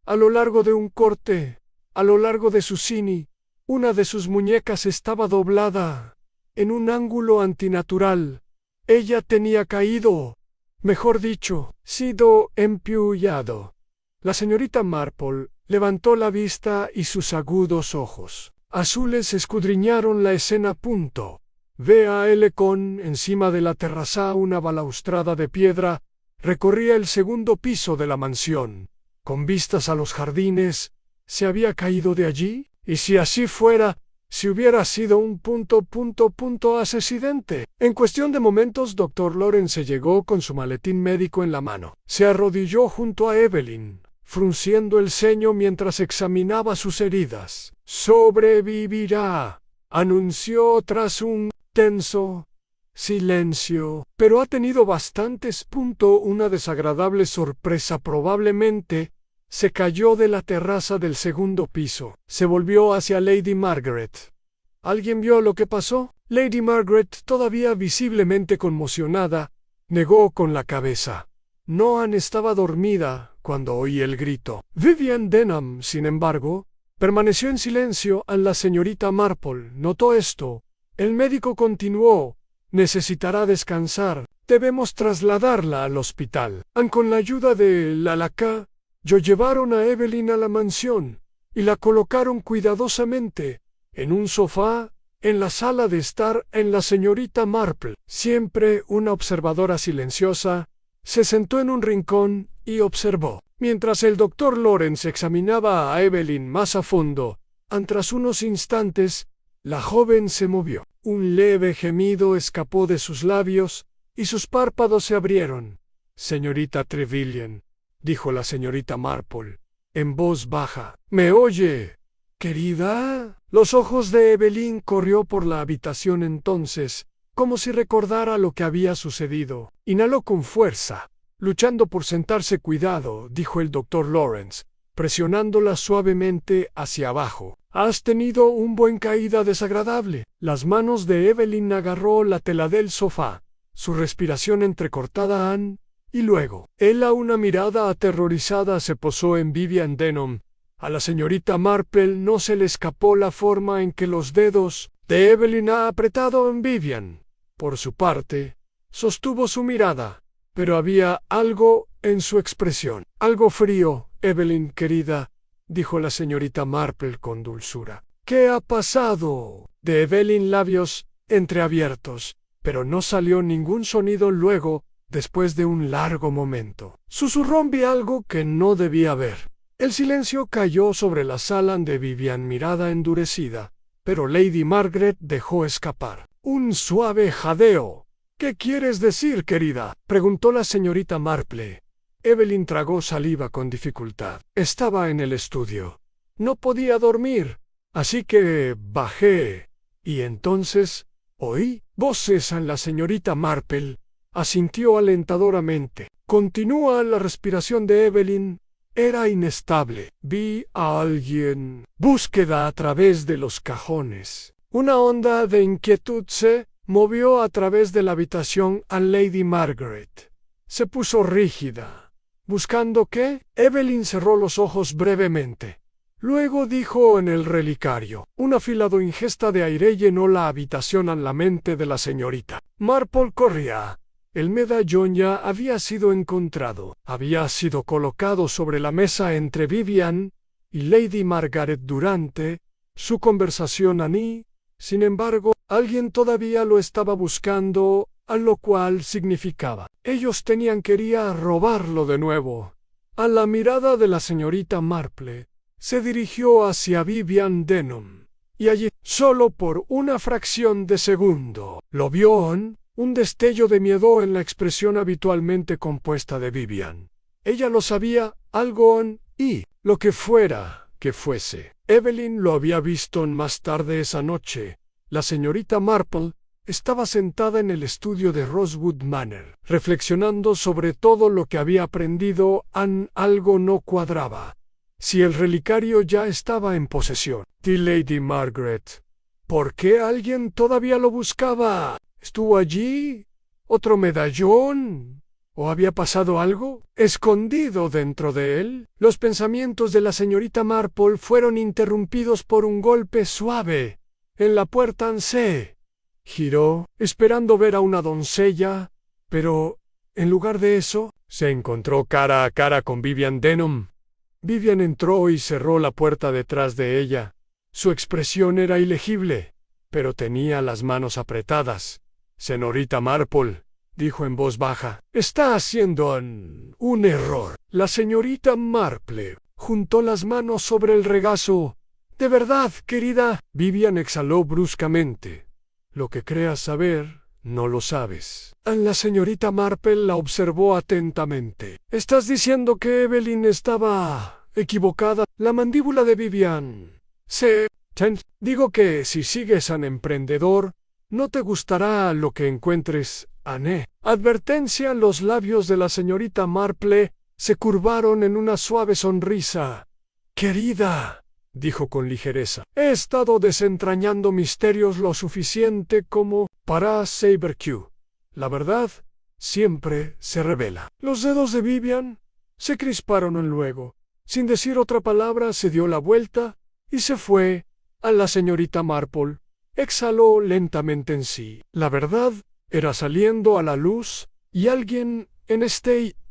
A lo largo de un corte, a lo largo de su sini, una de sus muñecas estaba doblada en un ángulo antinatural. Ella tenía caído, mejor dicho, sido empullado. La señorita Marple levantó la vista y sus agudos ojos azules escudriñaron la escena. Ve a Elecon encima de la terraza. Una balaustrada de piedra recorría el segundo piso de la mansión, con vistas a los jardines. ¿Se había caído de allí? Y si así fuera, si hubiera sido un accidente. En cuestión de momentos, Dr. Lawrence llegó con su maletín médico en la mano. Se arrodilló junto a Evelyn, frunciendo el ceño mientras examinaba sus heridas. «Sobrevivirá», anunció tras un tenso silencio. «Pero ha tenido bastantes. Una desagradable sorpresa. Probablemente se cayó de la terraza del segundo piso». Se volvió hacia Lady Margaret. «¿Alguien vio lo que pasó?». Lady Margaret, todavía visiblemente conmocionada, negó con la cabeza. Noan estaba dormida cuando oí el grito. Vivian Denham, sin embargo, permaneció en silencio. La señorita Marple notó esto. El médico continuó: «Necesitará descansar. Debemos trasladarla al hospital». Con la ayuda de Lalaka, llevaron a Evelyn a la mansión y la colocaron cuidadosamente en un sofá en la sala de estar. La señorita Marple, siempre una observadora silenciosa, se sentó en un rincón y observó, mientras el doctor Lawrence examinaba a Evelyn más a fondo. Tras unos instantes, la joven se movió. Un leve gemido escapó de sus labios y sus párpados se abrieron. «Señorita Trevelyan», dijo la señorita Marple, en voz baja. «¿Me oye, querida?». Los ojos de Evelyn corrió por la habitación entonces, como si recordara lo que había sucedido. Inhaló con fuerza, luchando por sentarse. Cuidado, dijo el doctor Lawrence, presionándola suavemente hacia abajo. Has tenido un buen caída desagradable. Las manos de Evelyn agarró la tela del sofá, su respiración entrecortada y luego, una mirada aterrorizada se posó en Vivian Denham. A la señorita Marple no se le escapó la forma en que los dedos de Evelyn ha apretado en Vivian. Por su parte, sostuvo su mirada, pero había algo en su expresión. Algo frío, Evelyn querida, dijo la señorita Marple con dulzura. ¿Qué ha pasado? De Evelyn labios entreabiertos, pero no salió ningún sonido luego. Después de un largo momento, susurró algo que no debía ver. El silencio cayó sobre la sala de Vivian, mirada endurecida, pero Lady Margaret dejó escapar un suave jadeo. ¿Qué quieres decir, querida?, preguntó la señorita Marple. Evelyn tragó saliva con dificultad. Estaba en el estudio. No podía dormir, así que bajé, y entonces oí voces en la señorita Marple. Asintió alentadoramente. Continúa. La respiración de Evelyn era inestable. Vi a alguien. Búsqueda a través de los cajones. Una onda de inquietud se movió a través de la habitación a Lady Margaret. Se puso rígida. ¿Buscando qué? Evelyn cerró los ojos brevemente. Luego dijo en el relicario. Una afilada ingesta de aire llenó la habitación. En la mente de la señorita Marple corría. El medallón ya había sido encontrado. Había sido colocado sobre la mesa entre Vivian y Lady Margaret durante su conversación. Sin embargo, alguien todavía lo estaba buscando, a lo cual significaba. Ellos quería robarlo de nuevo. A la mirada de la señorita Marple, se dirigió hacia Vivian Denham, y allí, solo por una fracción de segundo, lo vio un destello de miedo en la expresión habitualmente compuesta de Vivian. Ella lo sabía, algo y lo que fuera que fuese. Evelyn lo había visto más tarde esa noche. La señorita Marple estaba sentada en el estudio de Rosewood Manor, reflexionando sobre todo lo que había aprendido. Algo no cuadraba. Si el relicario ya estaba en posesión de Lady Margaret, ¿por qué alguien todavía lo buscaba? ¿Estuvo allí? ¿Otro medallón? ¿O había pasado algo escondido dentro de él? Los pensamientos de la señorita Marple fueron interrumpidos por un golpe suave en la puerta. Se giró, esperando ver a una doncella, pero, en lugar de eso, se encontró cara a cara con Vivian Denham. Vivian entró y cerró la puerta detrás de ella. Su expresión era ilegible, pero tenía las manos apretadas. «Señorita Marple», dijo en voz baja, «está haciendo un error». La señorita Marple juntó las manos sobre el regazo. «¿De verdad, querida?» Vivian exhaló bruscamente. «Lo que creas saber, no lo sabes». La señorita Marple la observó atentamente. «¿Estás diciendo que Evelyn estaba equivocada?» La mandíbula de Vivian se tensó. «Digo que si sigues tan emprendedor, no te gustará lo que encuentres, Anne». Advertencia. Los labios de la señorita Marple se curvaron en una suave sonrisa. «Querida», dijo con ligereza, «he estado desentrañando misterios lo suficiente como para saber que la verdad siempre se revela». Los dedos de Vivian se crisparon luego. Sin decir otra palabra, se dio la vuelta y se fue. A la señorita Marple exhaló lentamente en sí. La verdad era saliendo a la luz, y alguien en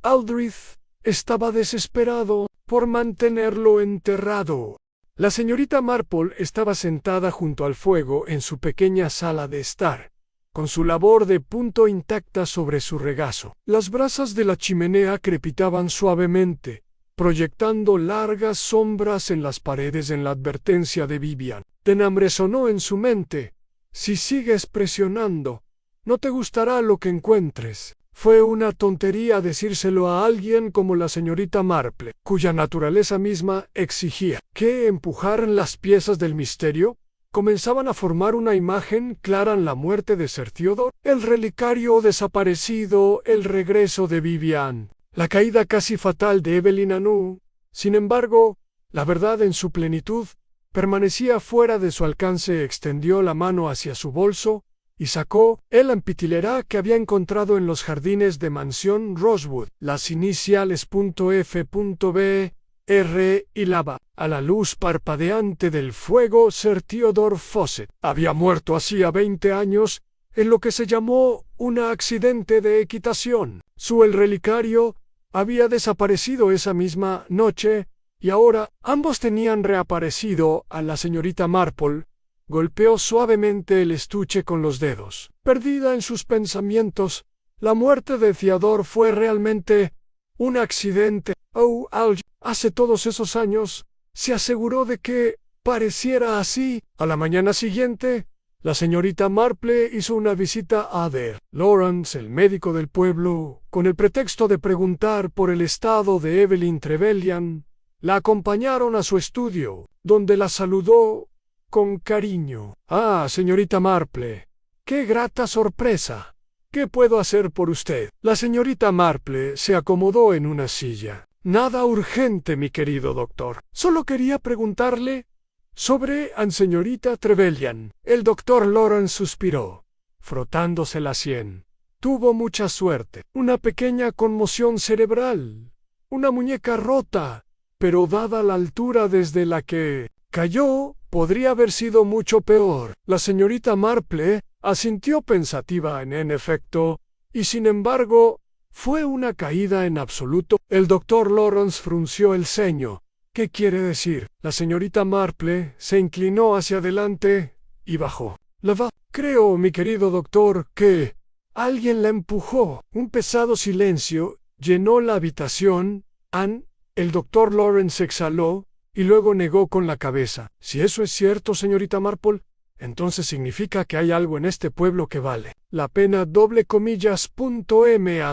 Aldrich estaba desesperado por mantenerlo enterrado. La señorita Marple estaba sentada junto al fuego en su pequeña sala de estar, con su labor de punto intacta sobre su regazo. Las brasas de la chimenea crepitaban suavemente, proyectando largas sombras en las paredes. En la advertencia de Vivian Denham resonó en su mente: «Si sigues presionando, no te gustará lo que encuentres». Fue una tontería decírselo a alguien como la señorita Marple, cuya naturaleza misma exigía que empujaran las piezas del misterio. comenzaban a formar una imagen clara en la muerte de Sir Theodore, el relicario desaparecido, el regreso de Vivian, la caída casi fatal de Evelyn Anu. Sin embargo, la verdad en su plenitud permanecía fuera de su alcance. Extendió la mano hacia su bolso y sacó el ampitilerá que había encontrado en los jardines de Mansión Rosewood, las iniciales .f.b, R y lava. A la luz parpadeante del fuego, Sir Theodore Fawcett había muerto hacía 20 años en lo que se llamó un accidente de equitación. El relicario había desaparecido esa misma noche y ahora ambos tenían reaparecido. A la señorita Marple golpeó suavemente el estuche con los dedos. Perdida en sus pensamientos, la muerte de Theodore fue realmente un accidente. Oh, Algy, hace todos esos años, se aseguró de que pareciera así. A la mañana siguiente, la señorita Marple hizo una visita a Dr. Lawrence, el médico del pueblo, con el pretexto de preguntar por el estado de Evelyn Trevelyan. La acompañaron a su estudio, donde la saludó con cariño. «Ah, señorita Marple, qué grata sorpresa. ¿Qué puedo hacer por usted?» La señorita Marple se acomodó en una silla. «Nada urgente, mi querido doctor. Solo quería preguntarle sobre señorita Trevelyan». El doctor Lawrence suspiró, frotándose la sien. «Tuvo mucha suerte. Una pequeña conmoción cerebral. Una muñeca rota. Pero dada la altura desde la que cayó, podría haber sido mucho peor». La señorita Marple asintió pensativa en efecto, y sin embargo, ¿fue una caída en absoluto? El doctor Lawrence frunció el ceño. «¿Qué quiere decir?» La señorita Marple se inclinó hacia adelante y bajó. Creo, mi querido doctor, que alguien la empujó». Un pesado silencio llenó la habitación. El doctor Lawrence exhaló y luego negó con la cabeza. «Si eso es cierto, señorita Marple, entonces significa que hay algo en este pueblo que vale la pena .m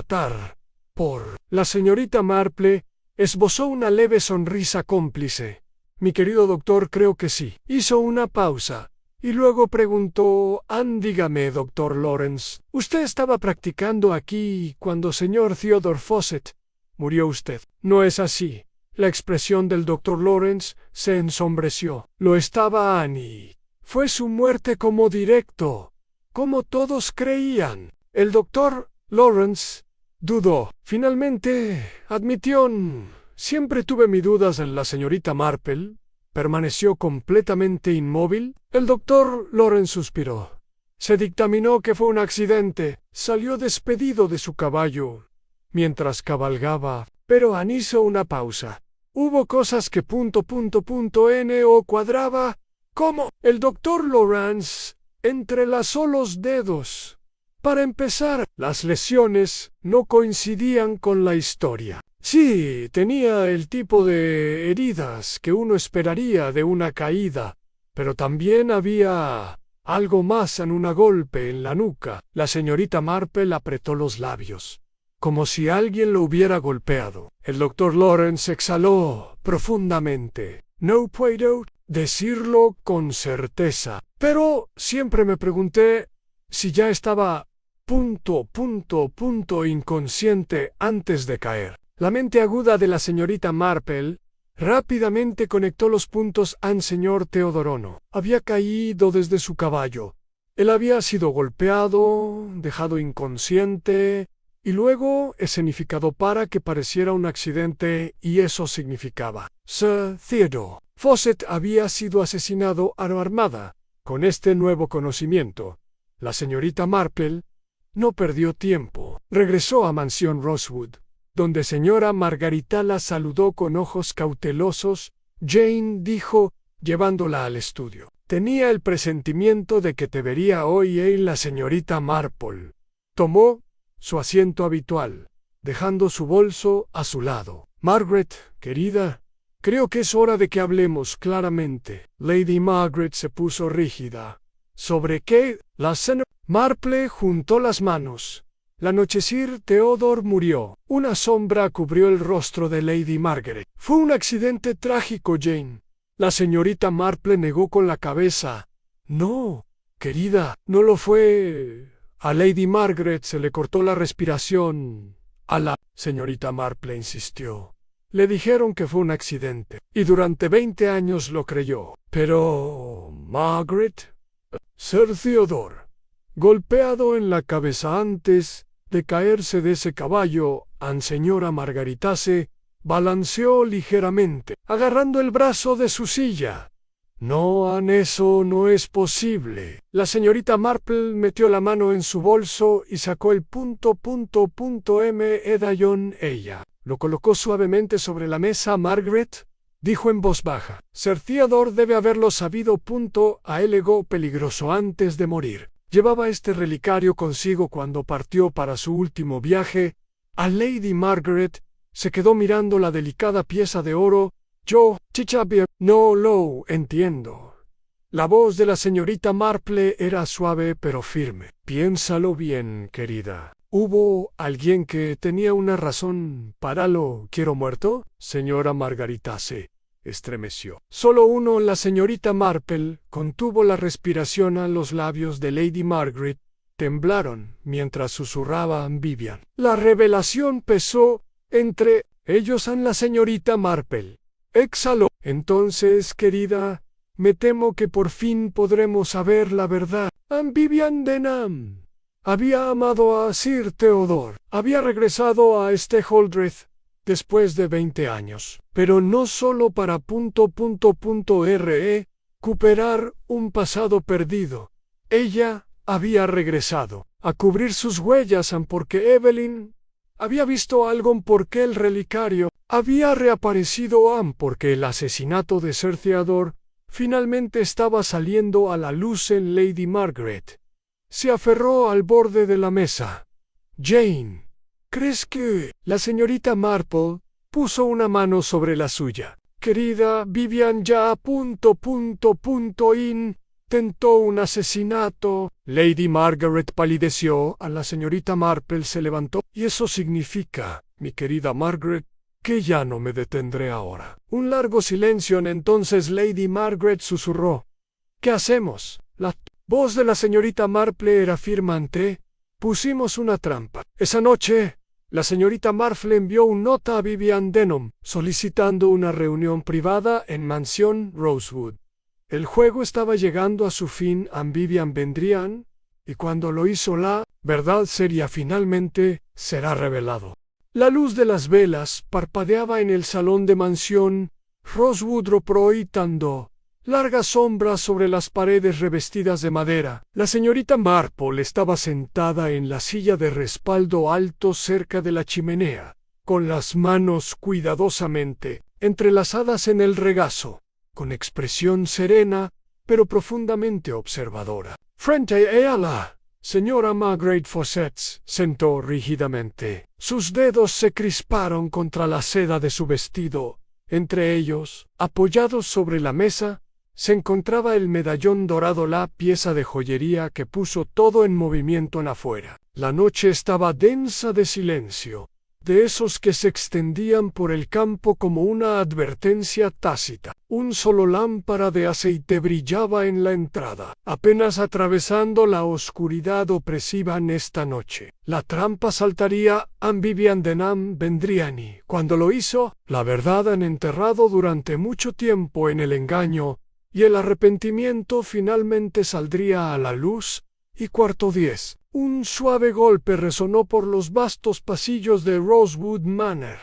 por». La señorita Marple esbozó una leve sonrisa cómplice. «Mi querido doctor, creo que sí». Hizo una pausa y luego preguntó: «Dígame, doctor Lawrence, ¿usted estaba practicando aquí cuando señor Theodore Fawcett murió usted?» «No es así». La expresión del doctor Lawrence se ensombreció. «Lo estaba, Annie. Fue su muerte como directo, como todos creían». El doctor Lawrence dudó. Finalmente admitió: «Siempre tuve mis dudas en la señorita Marple». Permaneció completamente inmóvil. El doctor Lawrence suspiró. Se dictaminó que fue un accidente. Salió despedido de su caballo mientras cabalgaba. Pero Anne hizo una pausa. Hubo cosas que no cuadraba. ¿Cómo? El doctor Lawrence entrelazó los dedos. Para empezar, las lesiones no coincidían con la historia. Sí, tenía el tipo de heridas que uno esperaría de una caída, pero también había algo más en un golpe en la nuca. La señorita Marple apretó los labios, como si alguien lo hubiera golpeado. El doctor Lawrence exhaló profundamente. «No puedo decirlo con certeza, pero siempre me pregunté si ya estaba inconsciente antes de caer». La mente aguda de la señorita Marple rápidamente conectó los puntos. Señor Teodorono había caído desde su caballo. Él había sido golpeado, dejado inconsciente y luego escenificado para que pareciera un accidente, y eso significaba: Sir Theodore Fawcett había sido asesinado a mano armada. Con este nuevo conocimiento, la señorita Marple no perdió tiempo. Regresó a Mansión Rosewood, donde señora Margarita la saludó con ojos cautelosos. «Jane», dijo, llevándola al estudio, «tenía el presentimiento de que te vería hoy en la señorita Marple». Tomó su asiento habitual, dejando su bolso a su lado. «Margaret, querida, creo que es hora de que hablemos claramente». Lady Margaret se puso rígida. «¿Sobre qué?» La señora Marple juntó las manos. La noche Sir Theodore murió. Una sombra cubrió el rostro de Lady Margaret. «Fue un accidente trágico, Jane». La señorita Marple negó con la cabeza. No, querida, no lo fue. A Lady Margaret se le cortó la respiración. A la señorita Marple insistió. Le dijeron que fue un accidente, y durante 20 años lo creyó. Pero, Margaret, Sir Theodore, golpeado en la cabeza antes de caerse de ese caballo, señora Margaritase, balanceó ligeramente, agarrando el brazo de su silla. No, eso no es posible. La señorita Marple metió la mano en su bolso y sacó el medallón. Ella lo colocó suavemente sobre la mesa. Margaret dijo en voz baja: Sir Theodore debe haberlo sabido. Algo peligroso antes de morir. Llevaba este relicario consigo cuando partió para su último viaje. A Lady Margaret se quedó mirando la delicada pieza de oro. No lo entiendo. La voz de la señorita Marple era suave pero firme. Piénsalo bien, querida. ¿Hubo alguien que tenía una razón para lo quiero muerto? Señora Margarita se estremeció. Solo uno. La señorita Marple contuvo la respiración. A los labios de Lady Margaret temblaron mientras susurraba Vivian. La revelación pesó entre ellos. La señorita Marple exhaló. Entonces, querida, me temo que por fin podremos saber la verdad. Vivian Denham había amado a Sir Theodore. Había regresado a Holdreth después de 20 años. Pero no solo para recuperar un pasado perdido. Ella había regresado a cubrir sus huellas porque Evelyn había visto algo, porque el relicario había reaparecido, porque el asesinato de Sir Theodore finalmente estaba saliendo a la luz en Lady Margaret. Se aferró al borde de la mesa. Jane, ¿crees que...? La señorita Marple puso una mano sobre la suya. Querida Vivian, ya intentó un asesinato. Lady Margaret palideció. A la señorita Marple se levantó. Y eso significa, mi querida Margaret, que ya no me detendré ahora. Un largo silencio. Entonces Lady Margaret susurró: ¿Qué hacemos? La voz de la señorita Marple era firmante. Pusimos una trampa. Esa noche, la señorita Marple envió una nota a Vivian Denham solicitando una reunión privada en Mansión Rosewood. El juego estaba llegando a su fin. Vivian vendrían, y cuando lo hizo, la verdad sería finalmente será revelado. La luz de las velas parpadeaba en el salón de Mansión Rosewood, proyectando largas sombras sobre las paredes revestidas de madera. La señorita Marple estaba sentada en la silla de respaldo alto cerca de la chimenea, con las manos cuidadosamente entrelazadas en el regazo, con expresión serena, pero profundamente observadora. Frente a ella, señora Margaret Fawcett sentó rígidamente. Sus dedos se crisparon contra la seda de su vestido. Entre ellos, apoyados sobre la mesa, se encontraba el medallón dorado, la pieza de joyería que puso todo en movimiento afuera. La noche estaba densa de silencio, de esos que se extendían por el campo como una advertencia tácita. Un solo lámpara de aceite brillaba en la entrada, apenas atravesando la oscuridad opresiva en esta noche. La trampa saltaría. Vivian Denham vendrían, y cuando lo hizo, la verdad han enterrado durante mucho tiempo en el engaño, y el arrepentimiento finalmente saldría a la luz. Y 10:15. Un suave golpe resonó por los vastos pasillos de Rosewood Manor.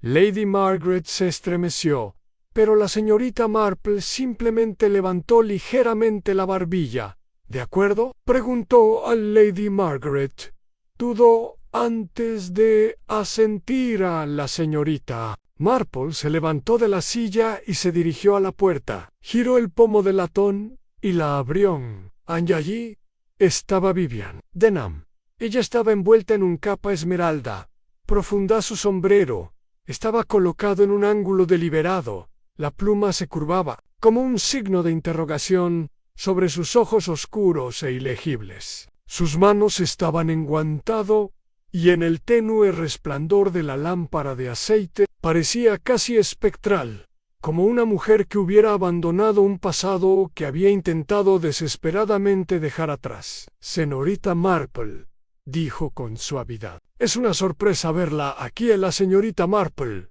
Lady Margaret se estremeció, pero la señorita Marple simplemente levantó ligeramente la barbilla. ¿De acuerdo?, preguntó a Lady Margaret. Dudó antes de asentir. A la señorita Marple se levantó de la silla y se dirigió a la puerta. Giró el pomo de latón y la abrió. Allí estaba Vivian Denham. Ella estaba envuelta en un capa esmeralda. Profunda su sombrero estaba colocado en un ángulo deliberado. La pluma se curvaba, como un signo de interrogación, sobre sus ojos oscuros e ilegibles. Sus manos estaban enguantado, y en el tenue resplandor de la lámpara de aceite parecía casi espectral. como una mujer que hubiera abandonado un pasado que había intentado desesperadamente dejar atrás. Señorita Marple, dijo con suavidad. Es una sorpresa verla aquí, la señorita Marple.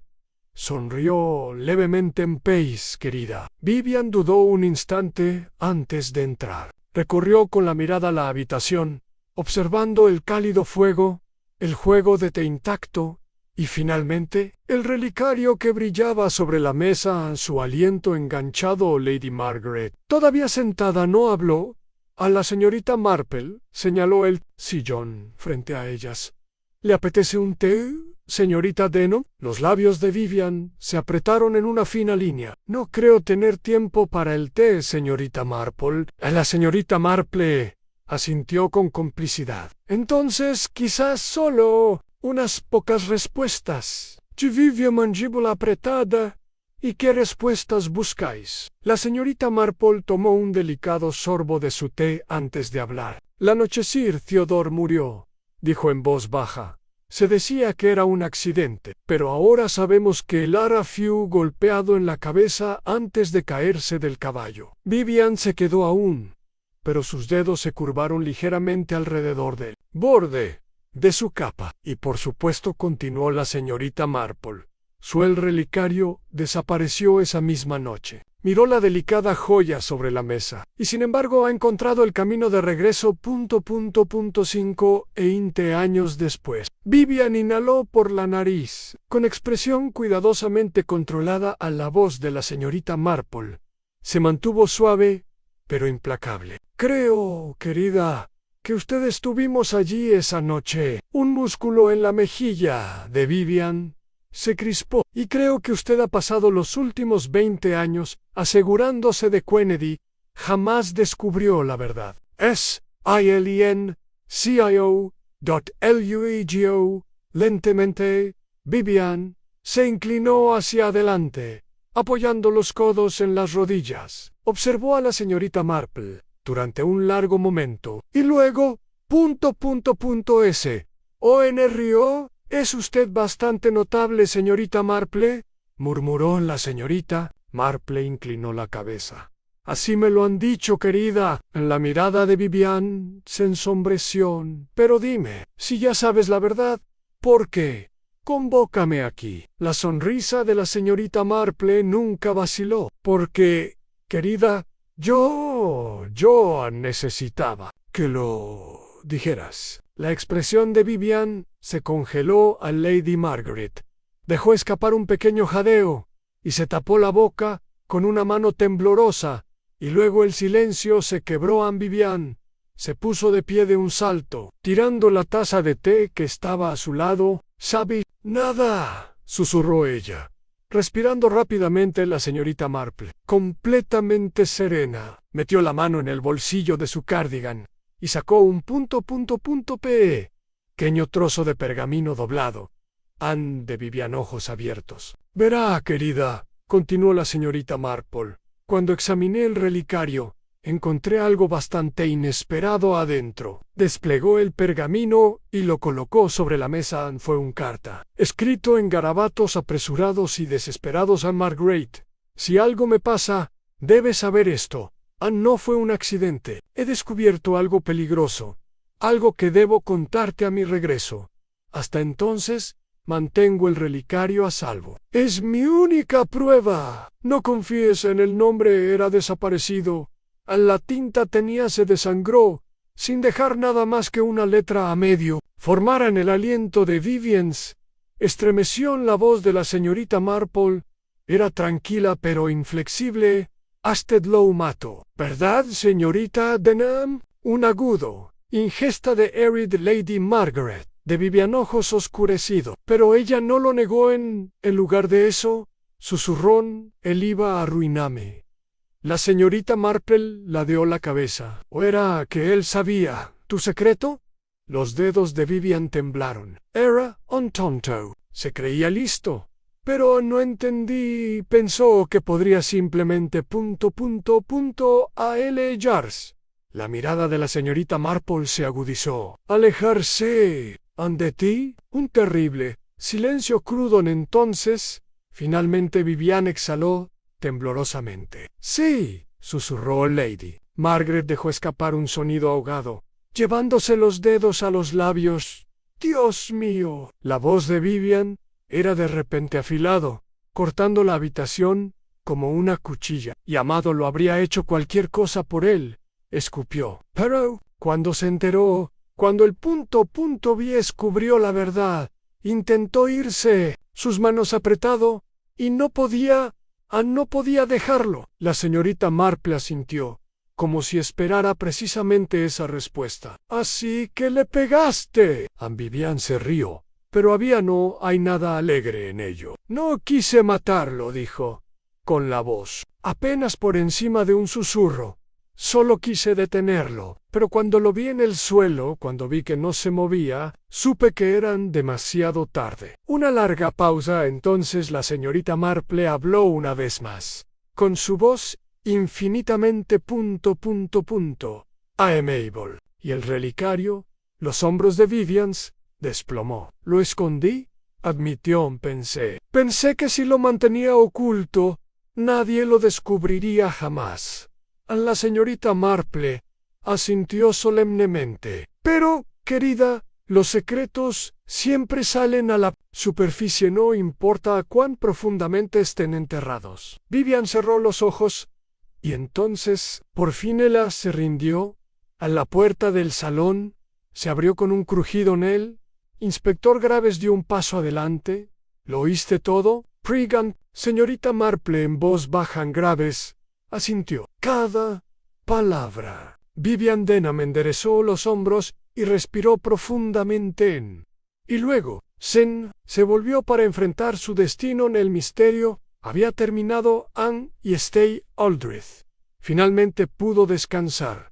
Sonrió levemente en Pace, querida. Vivian dudó un instante antes de entrar. Recorrió con la mirada la habitación, observando el cálido fuego, el juego de té intacto, y finalmente, el relicario que brillaba sobre la mesa, su aliento enganchado. Lady Margaret, todavía sentada, no habló. A la señorita Marple señaló el sillón frente a ellas. ¿Le apetece un té, señorita Denham? Los labios de Vivian se apretaron en una fina línea. No creo tener tiempo para el té, señorita Marple. La señorita Marple asintió con complicidad. Entonces, quizás solo unas pocas respuestas. Vivian, mandíbula apretada. ¿Y qué respuestas buscáis? La señorita Marple tomó un delicado sorbo de su té antes de hablar. La noche Sir Theodore murió, dijo en voz baja. Se decía que era un accidente, pero ahora sabemos que Lara fue golpeado en la cabeza antes de caerse del caballo. Vivian se quedó aún, pero sus dedos se curvaron ligeramente alrededor del borde de su capa. Y por supuesto, continuó la señorita Marple, su el relicario desapareció esa misma noche. Miró la delicada joya sobre la mesa, y sin embargo ha encontrado el camino de regreso. 20 años después. Vivian inhaló por la nariz, con expresión cuidadosamente controlada a la voz de la señorita Marple. Se mantuvo suave, pero implacable. Creo, querida, que usted estuvimos allí esa noche. Un músculo en la mejilla de Vivian se crispó. Y creo que usted ha pasado los últimos 20 años asegurándose de Kennedy. Jamás descubrió la verdad. SILENCIO.LUEGO. Lentamente, Vivian se inclinó hacia adelante, apoyando los codos en las rodillas. Observó a la señorita Marple durante un largo momento, y luego, S.O.N.R.O. «Es usted bastante notable, señorita Marple», murmuró la señorita. Marple inclinó la cabeza. «Así me lo han dicho, querida». La mirada de Vivian se ensombreció. «Pero dime, si ya sabes la verdad, ¿por qué? Convócame aquí». La sonrisa de la señorita Marple nunca vaciló. «Porque, querida, yo necesitaba que lo dijeras». La expresión de Vivian se congeló a Lady Margaret. Dejó escapar un pequeño jadeo y se tapó la boca con una mano temblorosa, y luego el silencio se quebró. Vivian se puso de pie de un salto, tirando la taza de té que estaba a su lado. «¿Sabe nada?», susurró ella. Respirando rápidamente, la señorita Marple, completamente serena, metió la mano en el bolsillo de su cardigan y sacó un pequeño trozo de pergamino doblado. De Vivian, ojos abiertos. «Verá, querida», continuó la señorita Marple, «cuando examiné el relicario, encontré algo bastante inesperado adentro». Desplegó el pergamino y lo colocó sobre la mesa. Fue un carta, escrito en garabatos apresurados y desesperados. «A Margaret, si algo me pasa, debes saber esto. No fue un accidente. He descubierto algo peligroso, algo que debo contarte a mi regreso. Hasta entonces, mantengo el relicario a salvo. Es mi única prueba. No confíes en el nombre, era desaparecido. La tinta se desangró, sin dejar nada más que una letra a medio. Formara en el aliento de Vivian. Estremeció en la voz de la señorita Marple. Era tranquila pero inflexible. «Usted lo mató, ¿verdad, señorita Denham?» Un agudo ingesta de Erid. Lady Margaret de Vivian, ojos oscurecidos. «Pero ella no lo negó. En lugar de eso», susurró, «él iba a arruinarme». La señorita Marple ladeó la cabeza. «¿O era que él sabía tu secreto?» Los dedos de Vivian temblaron. «Era un tonto. Se creía listo. Pero no entendí. Pensó que podría simplemente ... alejarse». La mirada de la señorita Marple se agudizó. «¿Alejarse de ti?» Un terrible silencio crudo. Entonces, finalmente Vivian exhaló temblorosamente. Sí, susurró Lady. Margaret dejó escapar un sonido ahogado, llevándose los dedos a los labios. ¡Dios mío! La voz de Vivian era de repente afilado, cortando la habitación como una cuchilla. Y Amado lo habría hecho cualquier cosa por él, escupió. Pero, cuando se enteró, cuando el B descubrió la verdad, intentó irse, sus manos apretado, y no podía dejarlo. La señorita Marple asintió, como si esperara precisamente esa respuesta. «¿Así que le pegaste?» Vivian se rió, pero no hay nada alegre en ello. «No quise matarlo», dijo, con la voz apenas por encima de un susurro. «Solo quise detenerlo, pero cuando lo vi en el suelo, cuando vi que no se movía, supe que eran demasiado tarde». Una larga pausa, entonces la señorita Marple habló una vez más, con su voz infinitamente Mabel. Y el relicario, los hombros de Vivian, desplomó. «Lo escondí», admitió. Pensé que si lo mantenía oculto, nadie lo descubriría jamás». La señorita Marple asintió solemnemente. «Pero, querida, los secretos siempre salen a la superficie, no importa a cuán profundamente estén enterrados». Vivian cerró los ojos, y entonces, por fin ella se rindió. A la puerta del salón se abrió con un crujido en él. Inspector Graves dio un paso adelante. «¿Lo oíste todo?» Pregan, señorita Marple, en voz baja y Graves asintió. «Cada palabra». Vivian Denham enderezó los hombros y respiró profundamente. Y luego, se volvió para enfrentar su destino en el misterio. Había terminado Anne y Stay Aldrich. Finalmente pudo descansar.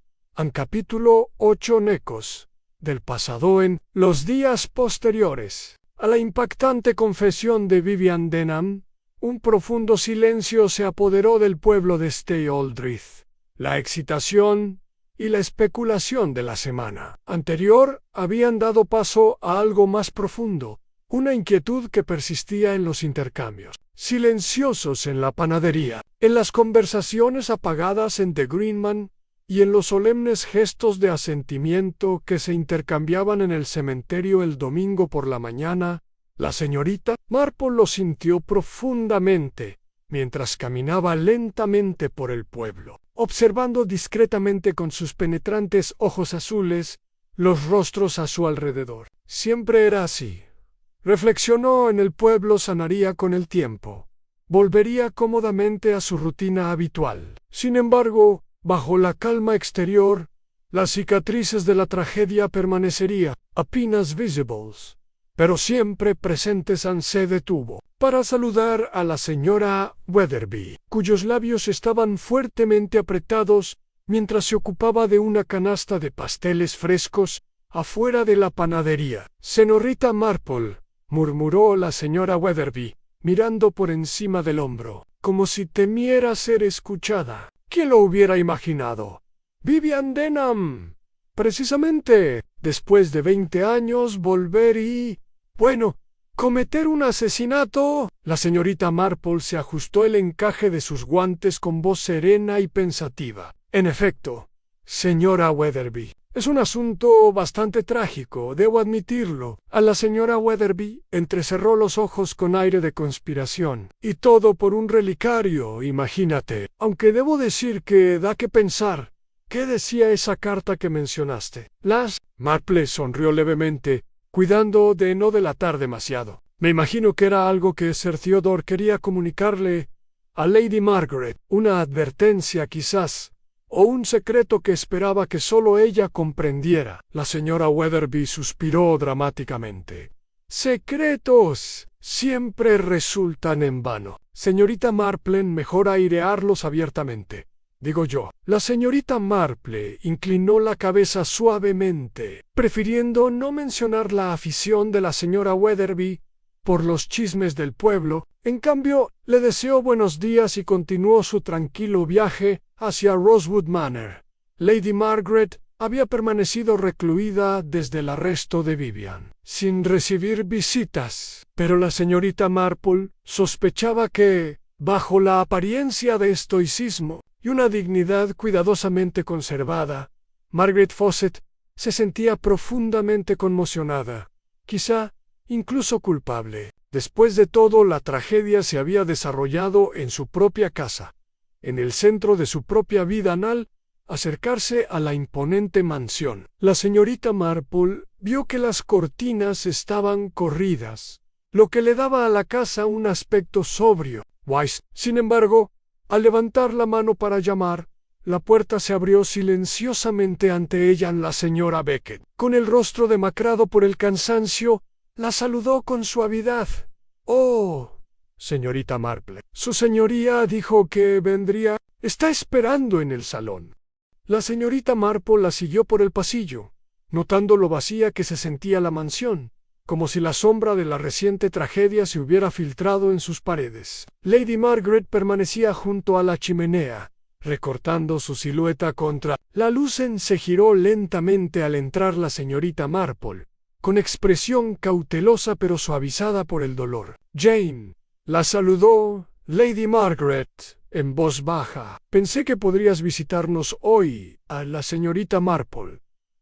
Capítulo 8. Ecos del pasado en los días posteriores a la impactante confesión de Vivian Denham. Un profundo silencio se apoderó del pueblo de Stay Aldrich. La excitación y la especulación de la semana anterior habían dado paso a algo más profundo, una inquietud que persistía en los intercambios silenciosos en la panadería, en las conversaciones apagadas en The Greenman y en los solemnes gestos de asentimiento que se intercambiaban en el cementerio el domingo por la mañana. La señorita Marple lo sintió profundamente mientras caminaba lentamente por el pueblo, observando discretamente con sus penetrantes ojos azules los rostros a su alrededor. Siempre era así. Reflexionó, en el pueblo sanaría con el tiempo. Volvería cómodamente a su rutina habitual. Sin embargo, bajo la calma exterior, las cicatrices de la tragedia permanecerían, apenas visibles, pero siempre presentes. Se detuvo para saludar a la señora Weatherby, cuyos labios estaban fuertemente apretados mientras se ocupaba de una canasta de pasteles frescos afuera de la panadería. «Señorita Marple», murmuró la señora Weatherby, mirando por encima del hombro, como si temiera ser escuchada. «¿Quién lo hubiera imaginado? Vivian Denham. Precisamente, después de 20 años, volver y... bueno, cometer un asesinato». La señorita Marple se ajustó el encaje de sus guantes con voz serena y pensativa. «En efecto, señora Weatherby, es un asunto bastante trágico, debo admitirlo». A la señora Weatherby entrecerró los ojos con aire de conspiración. «Y todo por un relicario, imagínate. Aunque debo decir que da que pensar. ¿Qué decía esa carta que mencionaste?» Marple sonrió levemente, cuidando de no delatar demasiado. «Me imagino que era algo que Sir Theodore quería comunicarle a Lady Margaret, una advertencia quizás, o un secreto que esperaba que solo ella comprendiera». La señora Weatherby suspiró dramáticamente. «Secretos siempre resultan en vano. Señorita Marple, mejor airearlos abiertamente. Digo yo». La señorita Marple inclinó la cabeza suavemente, prefiriendo no mencionar la afición de la señora Weatherby por los chismes del pueblo. En cambio, le deseó buenos días y continuó su tranquilo viaje hacia Rosewood Manor. Lady Margaret había permanecido recluida desde el arresto de Vivian, sin recibir visitas, pero la señorita Marple sospechaba que, Bajo la apariencia de estoicismo y una dignidad cuidadosamente conservada, Margaret Fawcett se sentía profundamente conmocionada, quizá incluso culpable. Después de todo, la tragedia se había desarrollado en su propia casa, en el centro de su propia vida al acercarse a la imponente mansión. La señorita Marple vio que las cortinas estaban corridas, lo que le daba a la casa un aspecto sobrio. Wise, sin embargo, al levantar la mano para llamar, la puerta se abrió silenciosamente ante ella. La señora Beckett, con el rostro demacrado por el cansancio, la saludó con suavidad. «Oh, señorita Marple, su señoría dijo que vendría. Está esperando en el salón». La señorita Marple la siguió por el pasillo, notando lo vacía que se sentía la mansión, como si la sombra de la reciente tragedia se hubiera filtrado en sus paredes. Lady Margaret permanecía junto a la chimenea, recortando su silueta contra la luz. Se giró lentamente al entrar la señorita Marple, con expresión cautelosa pero suavizada por el dolor. «Jane», la saludó Lady Margaret en voz baja. «Pensé que podrías visitarnos hoy». A la señorita Marple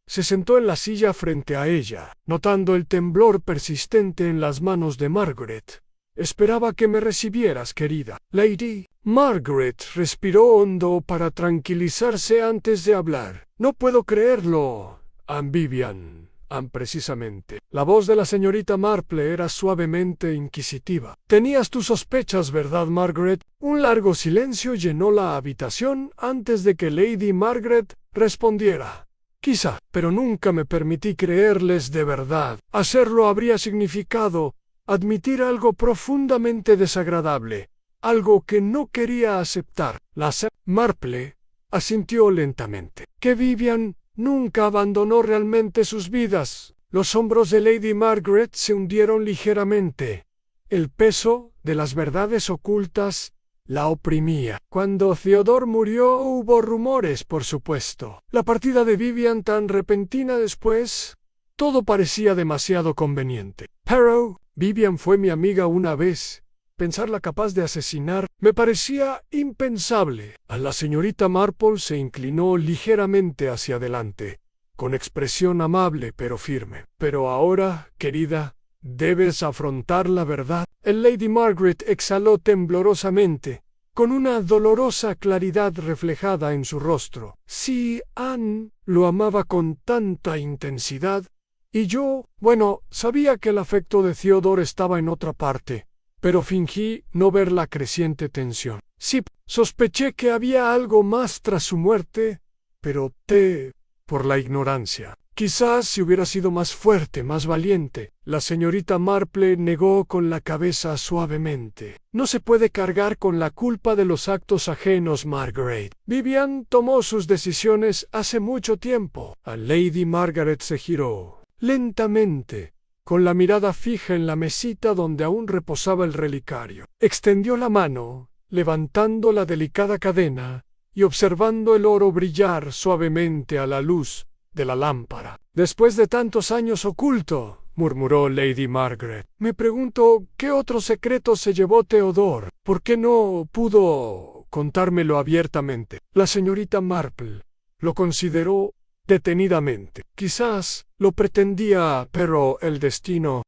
se sentó en la silla frente a ella, notando el temblor persistente en las manos de Margaret. «Esperaba que me recibieras, querida». Lady Margaret respiró hondo para tranquilizarse antes de hablar. «No puedo creerlo, Vivian». Precisamente. La voz de la señorita Marple era suavemente inquisitiva. «Tenías tus sospechas, ¿verdad, Margaret?» Un largo silencio llenó la habitación antes de que Lady Margaret respondiera. «Quizá, pero nunca me permití creerles de verdad. Hacerlo habría significado admitir algo profundamente desagradable, algo que no quería aceptar». La señora Marple asintió lentamente. «Que Vivian nunca abandonó realmente sus vidas». Los hombros de Lady Margaret se hundieron ligeramente. El peso de las verdades ocultas la oprimía. «Cuando Theodore murió hubo rumores, por supuesto. La partida de Vivian tan repentina después, todo parecía demasiado conveniente. Pero Vivian fue mi amiga una vez. Pensarla capaz de asesinar me parecía impensable». A la señorita Marple se inclinó ligeramente hacia adelante, con expresión amable pero firme. «Pero ahora, querida, debes afrontar la verdad». Lady Margaret exhaló temblorosamente, con una dolorosa claridad reflejada en su rostro. «Si Anne lo amaba con tanta intensidad, y yo, bueno, sabía que el afecto de Theodore estaba en otra parte, pero fingí no ver la creciente tensión. Sí, sospeché que había algo más tras su muerte, pero opté por la ignorancia. Quizás si hubiera sido más fuerte, más valiente». La señorita Marple negó con la cabeza suavemente. «No se puede cargar con la culpa de los actos ajenos, Margaret. Vivian tomó sus decisiones hace mucho tiempo». A Lady Margaret se giró lentamente, con la mirada fija en la mesita donde aún reposaba el relicario. Extendió la mano, levantando la delicada cadena y observando el oro brillar suavemente a la luz de la lámpara. «Después de tantos años oculto», murmuró Lady Margaret, «me pregunto qué otro secreto se llevó Theodore. ¿Por qué no pudo contármelo abiertamente?» La señorita Marple lo consideró detenidamente. «Quizás lo pretendía, pero el destino».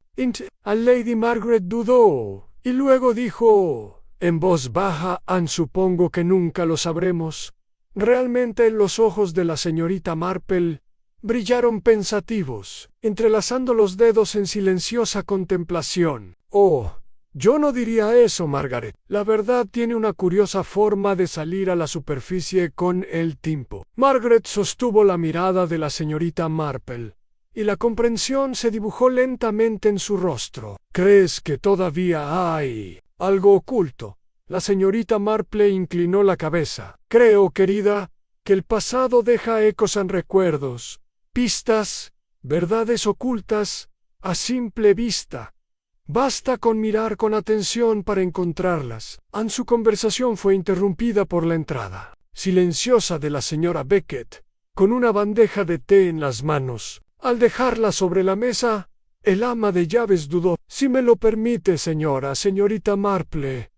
A Lady Margaret dudó y luego dijo en voz baja: «Supongo que nunca lo sabremos». Realmente los ojos de la señorita Marple brillaron pensativos, entrelazando los dedos en silenciosa contemplación. «Oh, yo no diría eso, Margaret. La verdad tiene una curiosa forma de salir a la superficie con el tiempo». Margaret sostuvo la mirada de la señorita Marple, y la comprensión se dibujó lentamente en su rostro. «¿Crees que todavía hay algo oculto?» La señorita Marple inclinó la cabeza. «Creo, querida, que el pasado deja ecos en recuerdos, pistas, verdades ocultas a simple vista. Basta con mirar con atención para encontrarlas». Su conversación fue interrumpida por la entrada silenciosa de la señora Beckett, con una bandeja de té en las manos. Al dejarla sobre la mesa, el ama de llaves dudó. «Si me lo permite, señorita Marple».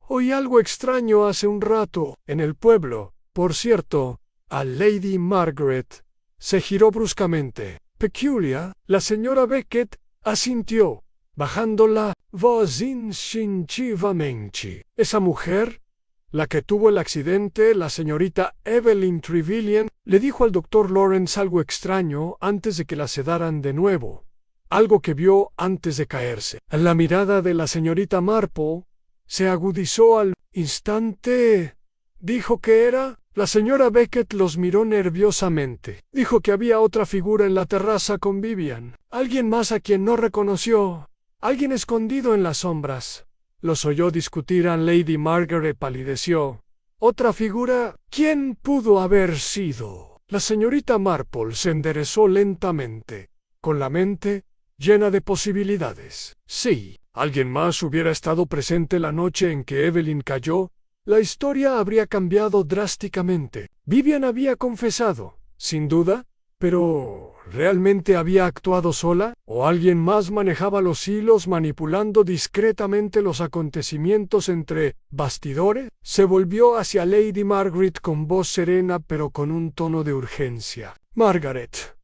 Oí algo extraño hace un rato, en el pueblo. Por cierto, a Lady Margaret. Se giró bruscamente. Peculiar. La señora Beckett asintió, bajando la voz instintivamente. Esa mujer, la que tuvo el accidente, la señorita Evelyn Trevelyan, le dijo al doctor Lawrence algo extraño antes de que la sedaran de nuevo. Algo que vio antes de caerse. La mirada de la señorita Marple se agudizó al instante. ¿Dijo que era? La señora Beckett los miró nerviosamente. Dijo que había otra figura en la terraza con Vivian. Alguien más a quien no reconoció. Alguien escondido en las sombras. Los oyó discutir a Lady Margaret palideció. ¿Otra figura? ¿Quién pudo haber sido? La señorita Marple se enderezó lentamente, con la mente llena de posibilidades. Sí, alguien más hubiera estado presente la noche en que Evelyn cayó, la historia habría cambiado drásticamente. Vivian había confesado, sin duda, pero ¿realmente había actuado sola? ¿O alguien más manejaba los hilos manipulando discretamente los acontecimientos entre bastidores? Se volvió hacia Lady Margaret con voz serena pero con un tono de urgencia. Margaret,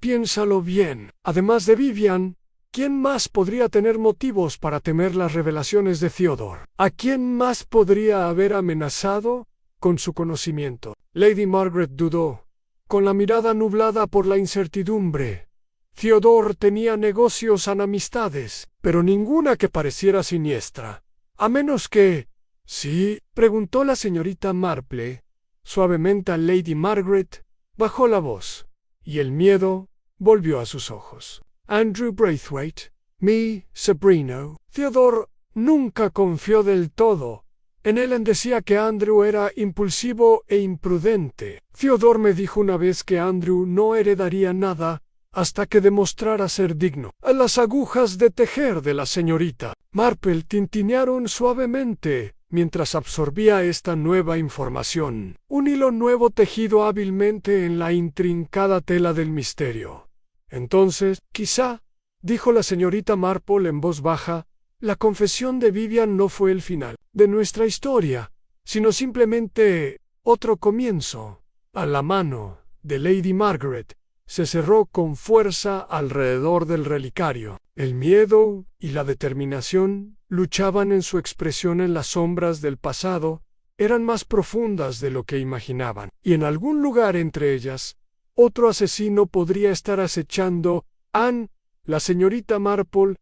piénsalo bien. Además de Vivian, ¿quién más podría tener motivos para temer las revelaciones de Theodore? ¿A quién más podría haber amenazado con su conocimiento? Lady Margaret dudó, con la mirada nublada por la incertidumbre. Theodore tenía negocios en amistades, pero ninguna que pareciera siniestra. A menos que... ¿Sí? Preguntó la señorita Marple. Suavemente a Lady Margaret bajó la voz, y el miedo volvió a sus ojos. Andrew Braithwaite, mi sobrino. Theodore nunca confió del todo. En él decía que Andrew era impulsivo e imprudente. Theodore me dijo una vez que Andrew no heredaría nada hasta que demostrara ser digno. A las agujas de tejer de la señorita Marple tintinearon suavemente mientras absorbía esta nueva información. Un hilo nuevo tejido hábilmente en la intrincada tela del misterio. Entonces, quizá, dijo la señorita Marple en voz baja, la confesión de Vivian no fue el final de nuestra historia, sino simplemente otro comienzo. A la mano de Lady Margaret se cerró con fuerza alrededor del relicario. El miedo y la determinación luchaban en su expresión en las sombras del pasado, eran más profundas de lo que imaginaban, y en algún lugar entre ellas, otro asesino podría estar acechando. Anne, la señorita Marple,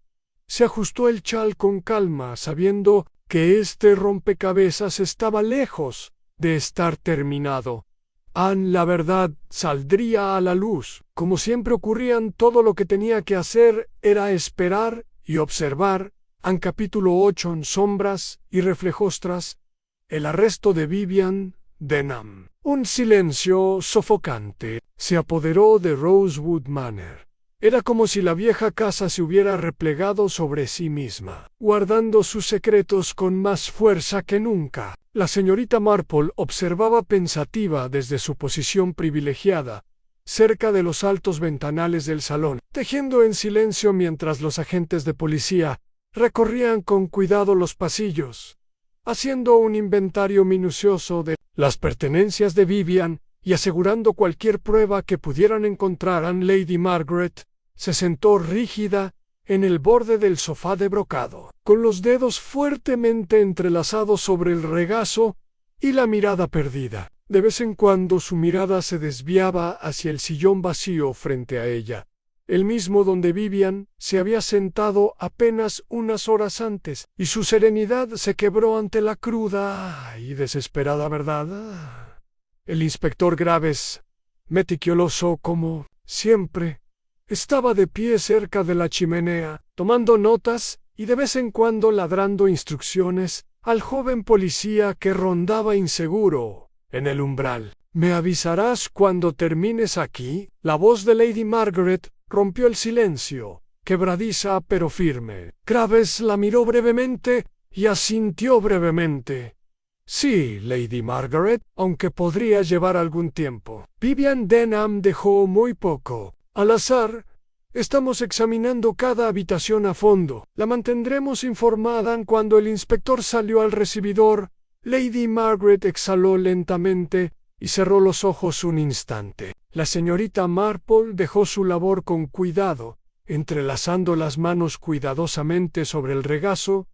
se ajustó el chal con calma, sabiendo que este rompecabezas estaba lejos de estar terminado. Anne, la verdad, saldría a la luz. Como siempre ocurrían, todo lo que tenía que hacer era esperar y observar. En capítulo 8 en sombras y reflejostras, el arresto de Vivian Denham. Un silencio sofocante se apoderó de Rosewood Manor. Era como si la vieja casa se hubiera replegado sobre sí misma, guardando sus secretos con más fuerza que nunca. La señorita Marple observaba pensativa desde su posición privilegiada, cerca de los altos ventanales del salón, tejiendo en silencio mientras los agentes de policía recorrían con cuidado los pasillos, haciendo un inventario minucioso de las pertenencias de Vivian y asegurando cualquier prueba que pudieran encontrar. Lady Margaret se sentó rígida en el borde del sofá de brocado, con los dedos fuertemente entrelazados sobre el regazo y la mirada perdida. De vez en cuando su mirada se desviaba hacia el sillón vacío frente a ella, el mismo donde Vivian se había sentado apenas unas horas antes, y su serenidad se quebró ante la cruda y desesperada verdad. El inspector Graves, meticuloso como siempre, estaba de pie cerca de la chimenea, tomando notas y de vez en cuando ladrando instrucciones al joven policía que rondaba inseguro en el umbral. «¿Me avisarás cuando termines aquí?» La voz de Lady Margaret rompió el silencio, quebradiza pero firme. Graves la miró brevemente y asintió brevemente. «Sí, Lady Margaret, aunque podría llevar algún tiempo». Vivian Denham dejó muy poco al azar Estamos examinando cada habitación a fondo. La mantendremos informada. Cuando el inspector salió al recibidor, Lady Margaret exhaló lentamente y cerró los ojos un instante. La señorita Marple dejó su labor con cuidado, entrelazando las manos cuidadosamente sobre el regazo.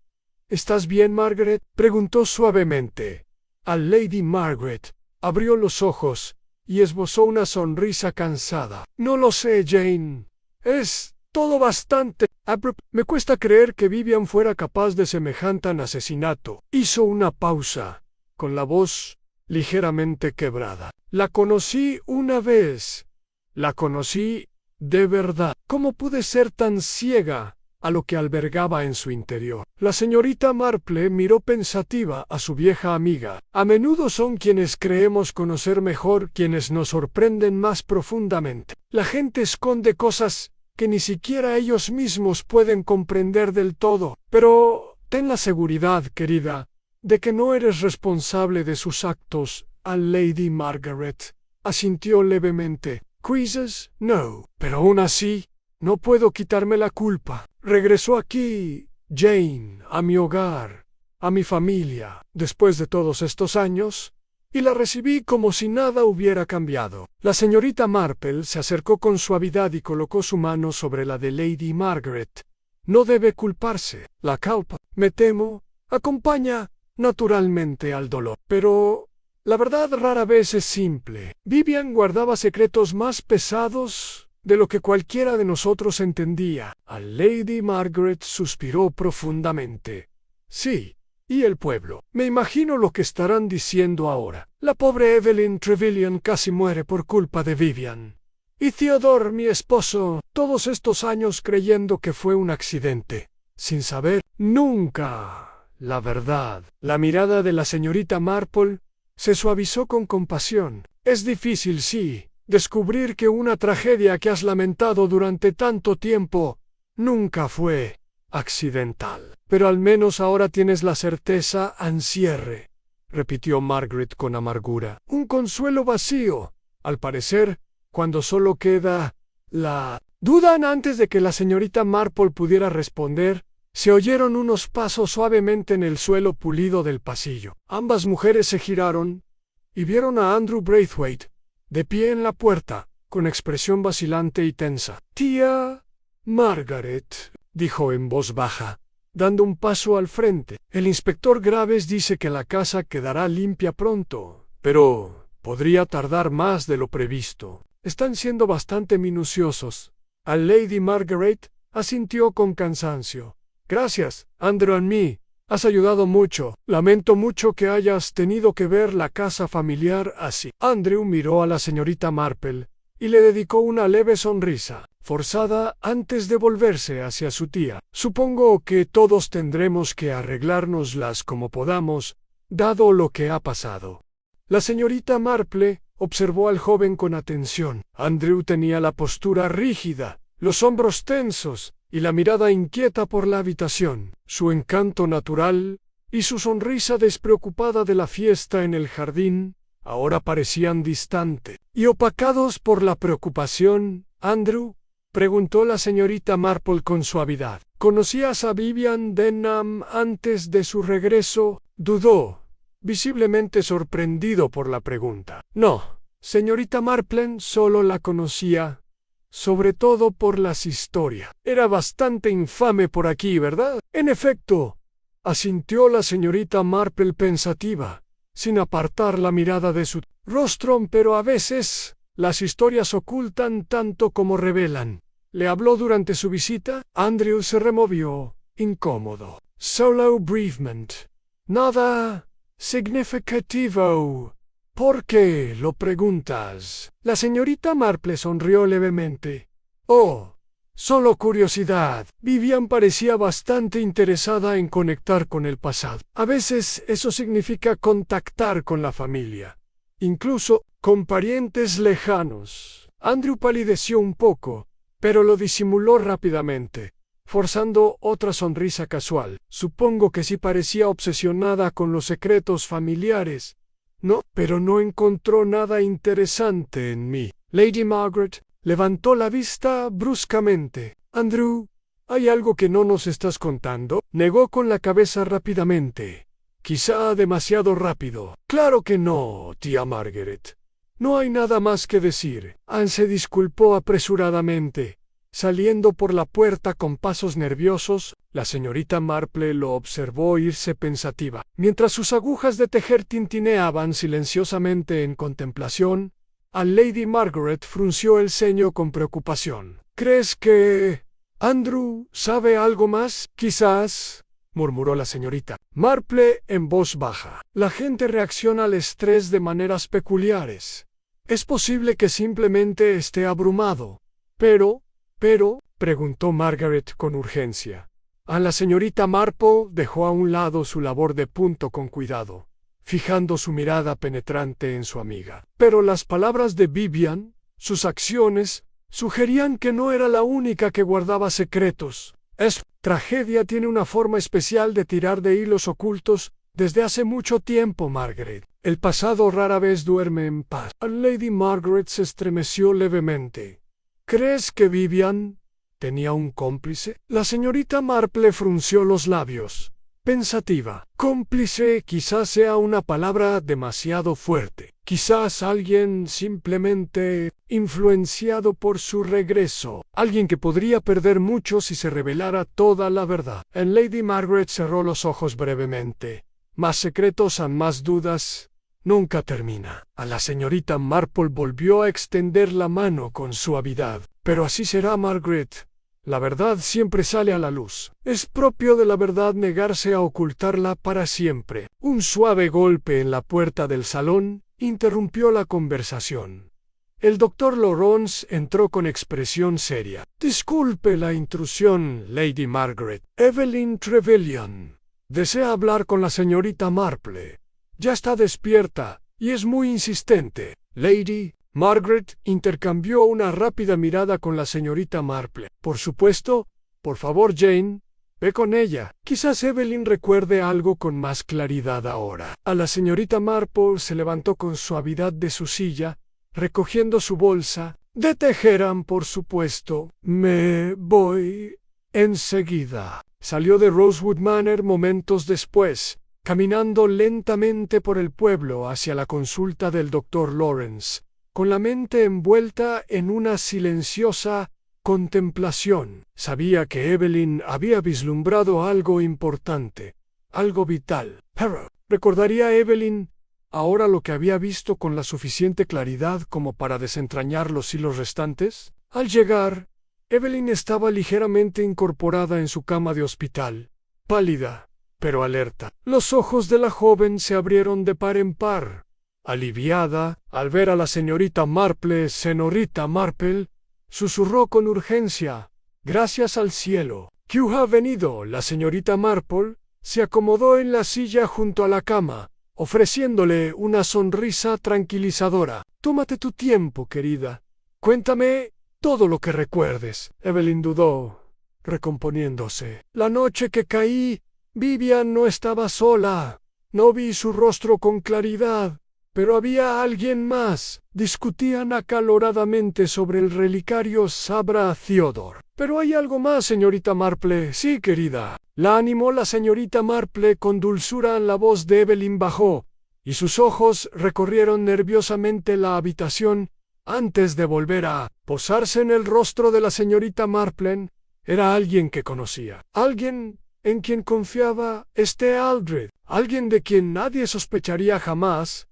¿Estás bien, Margaret?, preguntó suavemente. Lady Margaret abrió los ojos y esbozó una sonrisa cansada. No lo sé, Jane. Es todo bastante abrupto. Me cuesta creer que Vivian fuera capaz de semejante asesinato. Hizo una pausa, con la voz ligeramente quebrada. La conocí una vez. La conocí de verdad. ¿Cómo pude ser tan ciega a lo que albergaba en su interior? La señorita Marple miró pensativa a su vieja amiga. A menudo son quienes creemos conocer mejor quienes nos sorprenden más profundamente. La gente esconde cosas que ni siquiera ellos mismos pueden comprender del todo. Pero ten la seguridad, querida, de que no eres responsable de sus actos. Lady Margaret asintió levemente. Quizzes, no. Pero aún así, no puedo quitarme la culpa. Regresó aquí, Jane, a mi hogar, a mi familia, después de todos estos años, y la recibí como si nada hubiera cambiado. La señorita Marple se acercó con suavidad y colocó su mano sobre la de Lady Margaret. No debe culparse. La culpa, me temo, acompaña naturalmente al dolor. Pero la verdad rara vez es simple. Vivian guardaba secretos más pesados de lo que cualquiera de nosotros entendía. Lady Margaret suspiró profundamente. Sí. ¿Y el pueblo? Me imagino lo que estarán diciendo ahora. La pobre Evelyn Trevelyan casi muere por culpa de Vivian. Y Theodore, mi esposo, todos estos años creyendo que fue un accidente, sin saber nunca la verdad. La mirada de la señorita Marple se suavizó con compasión. Es difícil, sí, descubrir que una tragedia que has lamentado durante tanto tiempo nunca fue accidental. Pero al menos ahora tienes la certeza. Cierre, repitió Margaret con amargura. Un consuelo vacío, al parecer, cuando solo queda la duda. Antes de que la señorita Marple pudiera responder, se oyeron unos pasos suavemente en el suelo pulido del pasillo. Ambas mujeres se giraron y vieron a Andrew Braithwaite, de pie en la puerta, con expresión vacilante y tensa. Tía Margaret, dijo en voz baja, dando un paso al frente. El inspector Graves dice que la casa quedará limpia pronto, pero podría tardar más de lo previsto. Están siendo bastante minuciosos. Lady Margaret asintió con cansancio. Gracias, Andrew and me. Has ayudado mucho. Lamento mucho que hayas tenido que ver la casa familiar así. Andrew miró a la señorita Marple y le dedicó una leve sonrisa forzada antes de volverse hacia su tía. Supongo que todos tendremos que arreglárnoslas como podamos, dado lo que ha pasado. La señorita Marple observó al joven con atención. Andrew tenía la postura rígida, los hombros tensos y la mirada inquieta por la habitación. Su encanto natural y su sonrisa despreocupada de la fiesta en el jardín ahora parecían distantes y opacados por la preocupación. Andrew, preguntó la señorita Marple con suavidad, ¿conocías a Vivian Denham antes de su regreso? Dudó, visiblemente sorprendido por la pregunta. No, señorita Marple, solo la conocía, sobre todo por las historias. Era bastante infame por aquí, ¿verdad? En efecto, asintió la señorita Marple pensativa, sin apartar la mirada de su rostro, pero a veces las historias ocultan tanto como revelan. ¿Le habló durante su visita? Andrew se removió, incómodo. Solo briefment. Nada significativo. ¿Por qué lo preguntas? La señorita Marple sonrió levemente. Oh, solo curiosidad. Vivian parecía bastante interesada en conectar con el pasado. A veces eso significa contactar con la familia, incluso con parientes lejanos. Andrew palideció un poco, pero lo disimuló rápidamente, forzando otra sonrisa casual. Supongo que sí parecía obsesionada con los secretos familiares. No, pero no encontró nada interesante en mí. Lady Margaret Levantó la vista bruscamente. Andrew, ¿hay algo que no nos estás contando? Negó con la cabeza rápidamente. Quizá demasiado rápido. Claro que no, tía Margaret. No hay nada más que decir. Anne se disculpó apresuradamente. Saliendo por la puerta con pasos nerviosos, la señorita Marple lo observó irse pensativa. Mientras sus agujas de tejer tintineaban silenciosamente en contemplación, a Lady Margaret frunció el ceño con preocupación. ¿Crees que Andrew sabe algo más? Quizás, murmuró la señorita Marple en voz baja. La gente reacciona al estrés de maneras peculiares. Es posible que simplemente esté abrumado. Pero, preguntó Margaret con urgencia. A la señorita Marple dejó a un lado su labor de punto con cuidado, fijando su mirada penetrante en su amiga. Pero las palabras de Vivian, sus acciones, sugerían que no era la única que guardaba secretos. Tragedia tiene una forma especial de tirar de hilos ocultos desde hace mucho tiempo, Margaret. El pasado rara vez duerme en paz. Lady Margaret se estremeció levemente. ¿Crees que Vivian tenía un cómplice? La señorita Marple frunció los labios, pensativa. Cómplice quizás sea una palabra demasiado fuerte. Quizás alguien simplemente influenciado por su regreso. Alguien que podría perder mucho si se revelara toda la verdad. Lady Margaret cerró los ojos brevemente. Más secretos a más dudas. Nunca termina. A la señorita Marple volvió a extender la mano con suavidad. Pero así será, Margaret. La verdad siempre sale a la luz. Es propio de la verdad negarse a ocultarla para siempre. Un suave golpe en la puerta del salón interrumpió la conversación. El doctor Laurence entró con expresión seria. Disculpe la intrusión, Lady Margaret. Evelyn Trevelyan desea hablar con la señorita Marple. Ya está despierta y es muy insistente. Lady Margaret intercambió una rápida mirada con la señorita Marple. Por supuesto, por favor, Jane, ve con ella. Quizás Evelyn recuerde algo con más claridad ahora. A la señorita Marple se levantó con suavidad de su silla, recogiendo su bolsa. De Teherán, por supuesto. Me voy enseguida. Salió de Rosewood Manor momentos después, caminando lentamente por el pueblo hacia la consulta del doctor Laurence, con la mente envuelta en una silenciosa contemplación. Sabía que Evelyn había vislumbrado algo importante, algo vital. Pero, ¿recordaría Evelyn ahora lo que había visto con la suficiente claridad como para desentrañar los hilos restantes? Al llegar, Evelyn estaba ligeramente incorporada en su cama de hospital, pálida, pero alerta. Los ojos de la joven se abrieron de par en par. Aliviada, al ver a la señorita Marple, señorita Marple, susurró con urgencia. Gracias al cielo. ¿Qué ha venido? La señorita Marple se acomodó en la silla junto a la cama, ofreciéndole una sonrisa tranquilizadora. Tómate tu tiempo, querida. Cuéntame todo lo que recuerdes. Evelyn dudó, recomponiéndose. La noche que caí, Vivian no estaba sola. No vi su rostro con claridad, pero había alguien más. Discutían acaloradamente sobre el relicario Sabra Theodore. Pero hay algo más, señorita Marple. Sí, querida. La animó la señorita Marple con dulzura. La voz de Evelyn bajó, y sus ojos recorrieron nerviosamente la habitación antes de volver a posarse en el rostro de la señorita Marple. Era alguien que conocía. Alguien en quien confiaba Aldred. Alguien de quien nadie sospecharía jamás.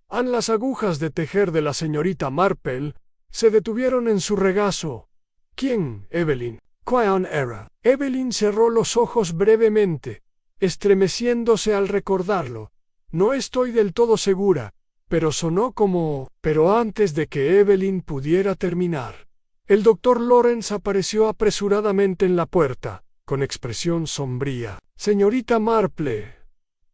Las agujas de tejer de la señorita Marple se detuvieron en su regazo. ¿Quién, Evelyn? ¿Quién era? Evelyn cerró los ojos brevemente, estremeciéndose al recordarlo. No estoy del todo segura, pero sonó como... Pero antes de que Evelyn pudiera terminar, el doctor Laurence apareció apresuradamente en la puerta, con expresión sombría. Señorita Marple,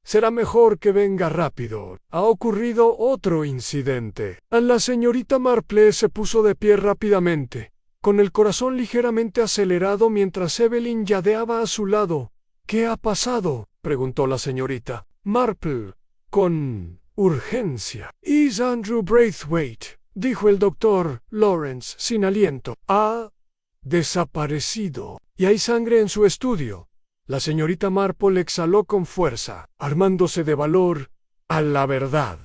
será mejor que venga rápido. Ha ocurrido otro incidente. La señorita Marple se puso de pie rápidamente, con el corazón ligeramente acelerado mientras Evelyn yadeaba a su lado. ¿Qué ha pasado?, preguntó la señorita Marple, con urgencia. ¿Es Andrew Braithwaite? dijo el doctor Lawrence sin aliento. Ha desaparecido. Y hay sangre en su estudio. La señorita Marple exhaló con fuerza, armándose de valor. A la verdad,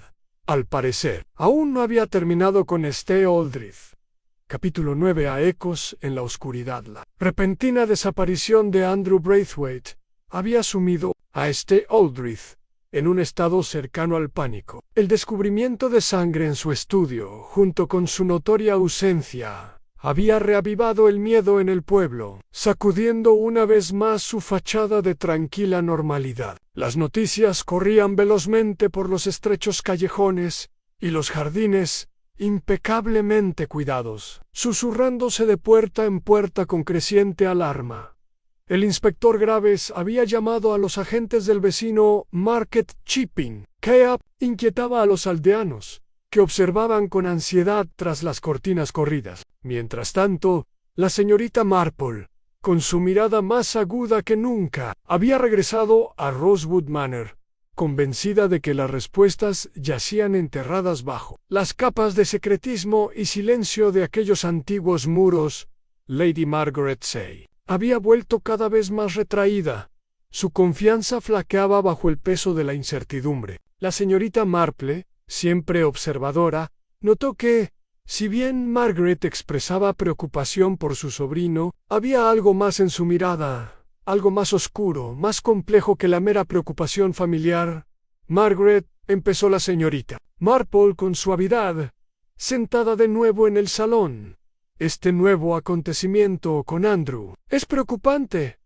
al parecer, aún no había terminado con Ste Aldrich. Capítulo 9. A ecos en la oscuridad. La repentina desaparición de Andrew Braithwaite había sumido a Ste Aldrich en un estado cercano al pánico. El descubrimiento de sangre en su estudio, junto con su notoria ausencia, había reavivado el miedo en el pueblo, sacudiendo una vez más su fachada de tranquila normalidad. Las noticias corrían velozmente por los estrechos callejones y los jardines impecablemente cuidados, susurrándose de puerta en puerta con creciente alarma. El inspector Graves había llamado a los agentes del vecino Market Chipping, que inquietaba a los aldeanos, que observaban con ansiedad tras las cortinas corridas. Mientras tanto, la señorita Marple, con su mirada más aguda que nunca, había regresado a Rosewood Manor, convencida de que las respuestas yacían enterradas bajo las capas de secretismo y silencio de aquellos antiguos muros. Lady Margaret Say había vuelto cada vez más retraída. Su confianza flaqueaba bajo el peso de la incertidumbre. La señorita Marple, siempre observadora, notó que, si bien Margaret expresaba preocupación por su sobrino, había algo más en su mirada, algo más oscuro, más complejo que la mera preocupación familiar. Margaret, empezó la señorita Marple con suavidad, sentada de nuevo en el salón. Este nuevo acontecimiento con Andrew es preocupante.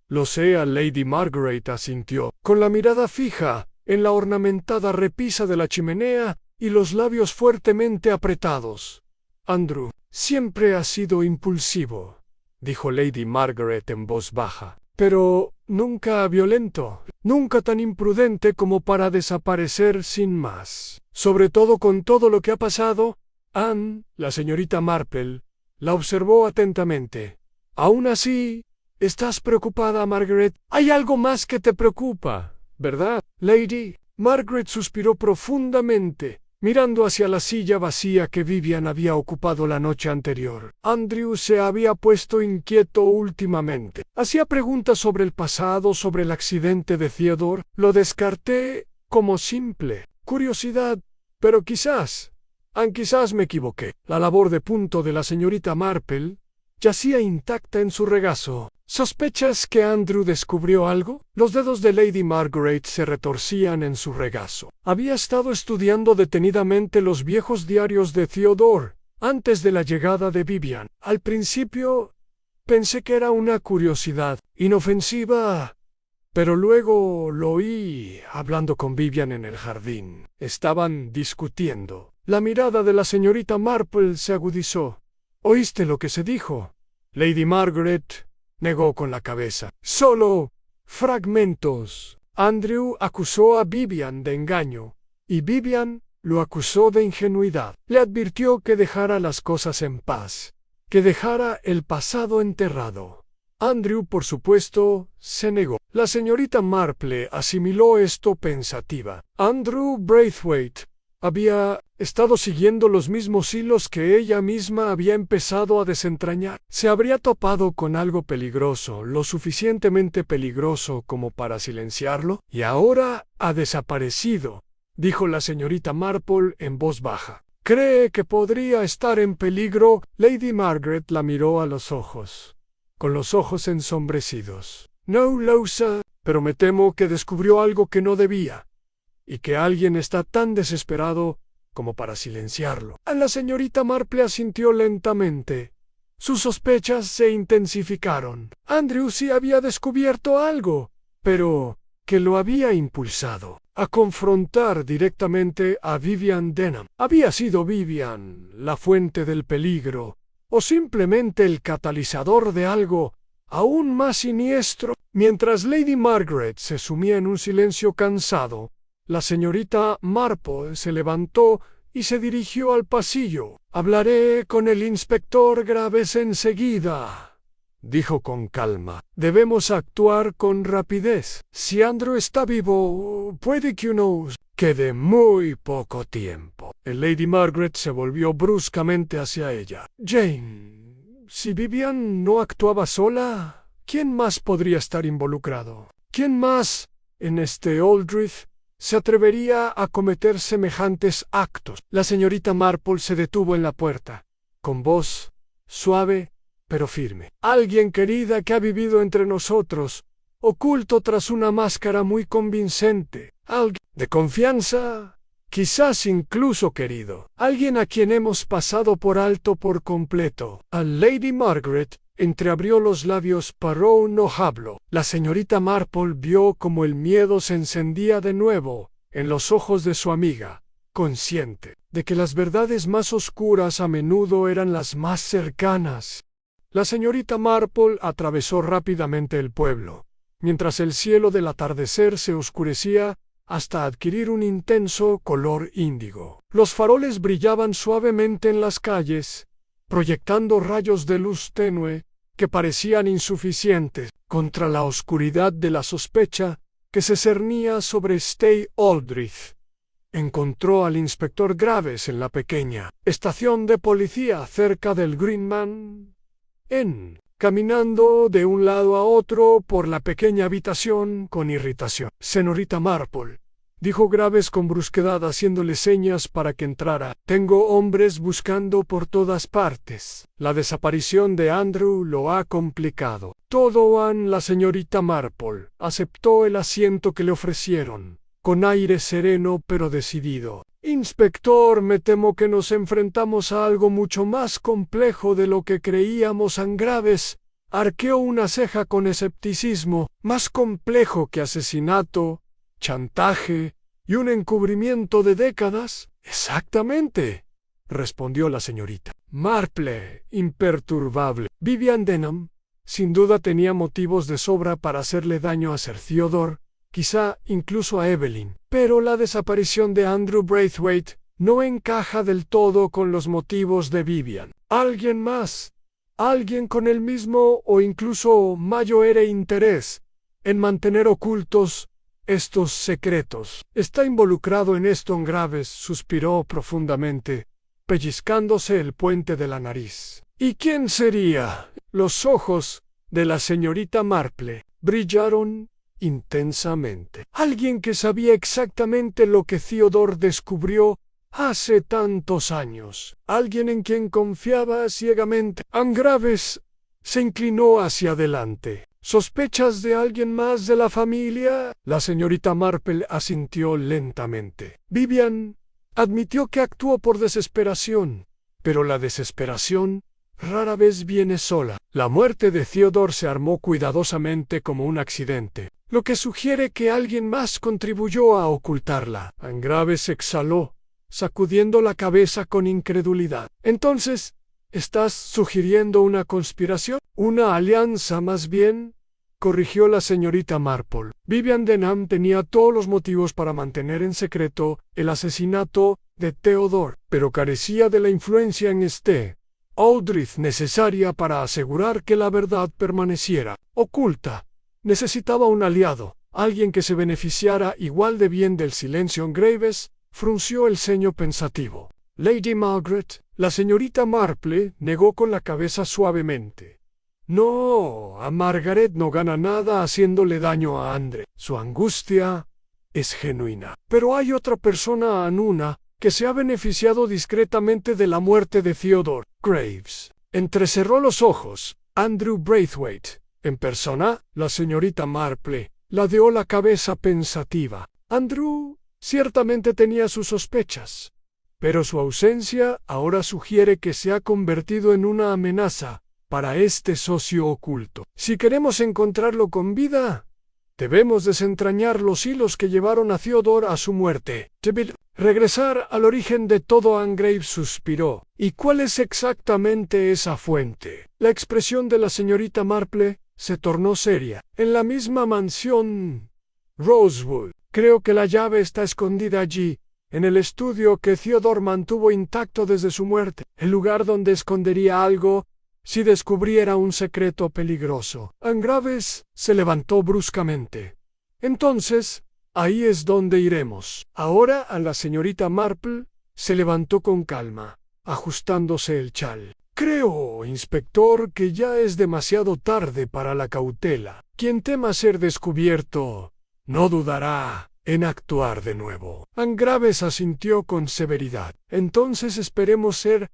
Lo sé, Lady Margaret asintió, con la mirada fija en la ornamentada repisa de la chimenea y los labios fuertemente apretados. Andrew siempre ha sido impulsivo, dijo Lady Margaret en voz baja, pero nunca violento, nunca tan imprudente como para desaparecer sin más. Sobre todo con todo lo que ha pasado. Anne, la señorita Marple, la observó atentamente. Aún así, ¿estás preocupada, Margaret? Hay algo más que te preocupa, ¿verdad, Lady? Margaret suspiró profundamente, mirando hacia la silla vacía que Vivian había ocupado la noche anterior. Andrew se había puesto inquieto últimamente. Hacía preguntas sobre el pasado, sobre el accidente de Theodore. Lo descarté como simple curiosidad, pero quizás me equivoqué. La labor de punto de la señorita Marple yacía intacta en su regazo. ¿Sospechas que Andrew descubrió algo? Los dedos de Lady Margaret se retorcían en su regazo. Había estado estudiando detenidamente los viejos diarios de Theodore antes de la llegada de Vivian. Al principio pensé que era una curiosidad inofensiva, pero luego lo oí hablando con Vivian en el jardín. Estaban discutiendo. La mirada de la señorita Marple se agudizó. ¿Oíste lo que se dijo? Lady Margaret negó con la cabeza. Solo fragmentos. Andrew acusó a Vivian de engaño, y Vivian lo acusó de ingenuidad. Le advirtió que dejara las cosas en paz, que dejara el pasado enterrado. Andrew, por supuesto, se negó. La señorita Marple asimiló esto pensativa. Andrew Braithwaite había estado siguiendo los mismos hilos que ella misma había empezado a desentrañar. Se habría topado con algo peligroso, lo suficientemente peligroso como para silenciarlo, y ahora ha desaparecido, dijo la señorita Marple en voz baja. ¿Cree que podría estar en peligro? Lady Margaret la miró a los ojos, con los ojos ensombrecidos. No lo sé, pero me temo que descubrió algo que no debía, y que alguien está tan desesperado como para silenciarlo. La señorita Marple asintió lentamente. Sus sospechas se intensificaron. Andrew sí había descubierto algo, pero que lo había impulsado a confrontar directamente a Vivian Denham. ¿Había sido Vivian la fuente del peligro, o simplemente el catalizador de algo aún más siniestro? Mientras Lady Margaret se sumía en un silencio cansado, la señorita Marple se levantó y se dirigió al pasillo. Hablaré con el inspector Graves enseguida, dijo con calma. Debemos actuar con rapidez. Si Andrew está vivo, puede que nos quede muy poco tiempo. Lady Margaret se volvió bruscamente hacia ella. Jane, si Vivian no actuaba sola, ¿quién más podría estar involucrado? ¿Quién más, en este Aldrich, se atrevería a cometer semejantes actos? La señorita Marple se detuvo en la puerta, con voz suave pero firme. Alguien, querida, que ha vivido entre nosotros, oculto tras una máscara muy convincente. Alguien de confianza, quizás incluso querido. Alguien a quien hemos pasado por alto por completo. A Lady Margaret entreabrió los labios. Paró, no habló. La señorita Marple vio como el miedo se encendía de nuevo en los ojos de su amiga, consciente de que las verdades más oscuras a menudo eran las más cercanas. La señorita Marple atravesó rápidamente el pueblo, mientras el cielo del atardecer se oscurecía hasta adquirir un intenso color índigo. Los faroles brillaban suavemente en las calles, proyectando rayos de luz tenue que parecían insuficientes contra la oscuridad de la sospecha que se cernía sobre Stay Aldrich. Encontró al inspector Graves en la pequeña estación de policía cerca del Greenman Inn, caminando de un lado a otro por la pequeña habitación con irritación. Señorita Marple, dijo Graves con brusquedad haciéndole señas para que entrara. Tengo hombres buscando por todas partes. La desaparición de Andrew lo ha complicado. Todo han. La señorita Marple aceptó el asiento que le ofrecieron, con aire sereno pero decidido. Inspector, me temo que nos enfrentamos a algo mucho más complejo de lo que creíamos. Graves arqueó una ceja con escepticismo. Más complejo que asesinato, chantaje y un encubrimiento de décadas. Exactamente, respondió la señorita Marple, imperturbable. Vivian Denham, sin duda, tenía motivos de sobra para hacerle daño a Sir Theodore, quizá incluso a Evelyn, pero la desaparición de Andrew Braithwaite no encaja del todo con los motivos de Vivian. Alguien más, alguien con el mismo o incluso mayor interés en mantener ocultos estos secretos. Está involucrado en esto. Graves suspiró profundamente, pellizcándose el puente de la nariz. ¿Y quién sería? Los ojos de la señorita Marple brillaron intensamente. Alguien que sabía exactamente lo que Theodore descubrió hace tantos años. Alguien en quien confiaba ciegamente. Graves se inclinó hacia adelante. ¿Sospechas de alguien más de la familia? La señorita Marple asintió lentamente. Vivian admitió que actuó por desesperación, pero la desesperación rara vez viene sola. La muerte de Theodore se armó cuidadosamente como un accidente, lo que sugiere que alguien más contribuyó a ocultarla. Graves exhaló, sacudiendo la cabeza con incredulidad. Entonces, ¿estás sugiriendo una conspiración? Una alianza, más bien, corrigió la señorita Marple. Vivian Denham tenía todos los motivos para mantener en secreto el asesinato de Theodore, pero carecía de la influencia en Aldrich necesaria para asegurar que la verdad permaneciera oculta. Necesitaba un aliado, alguien que se beneficiara igual de bien del silencio. Graves frunció el ceño pensativo. Lady Margaret, la señorita Marple, negó con la cabeza suavemente. No, a Margaret no gana nada haciéndole daño a Andre. Su angustia es genuina. Pero hay otra persona, Anuna, que se ha beneficiado discretamente de la muerte de Theodore. Graves entrecerró los ojos. Andrew Braithwaite, en persona. La señorita Marple ladeó la cabeza pensativa. Andrew ciertamente tenía sus sospechas, pero su ausencia ahora sugiere que se ha convertido en una amenaza para este socio oculto. Si queremos encontrarlo con vida, debemos desentrañar los hilos que llevaron a Theodore a su muerte. Regresar al origen de todo. Graves suspiró. ¿Y cuál es exactamente esa fuente? La expresión de la señorita Marple se tornó seria. En la misma mansión Rosewood. Creo que la llave está escondida allí, en el estudio que Theodore mantuvo intacto desde su muerte, el lugar donde escondería algo si descubriera un secreto peligroso. Graves se levantó bruscamente. Entonces, ahí es donde iremos. Ahora a la señorita Marple Se levantó con calma, ajustándose el chal. Creo, inspector, que ya es demasiado tarde para la cautela. Quien tema ser descubierto, no dudará en actuar de nuevo. Graves asintió con severidad. Entonces esperemos ser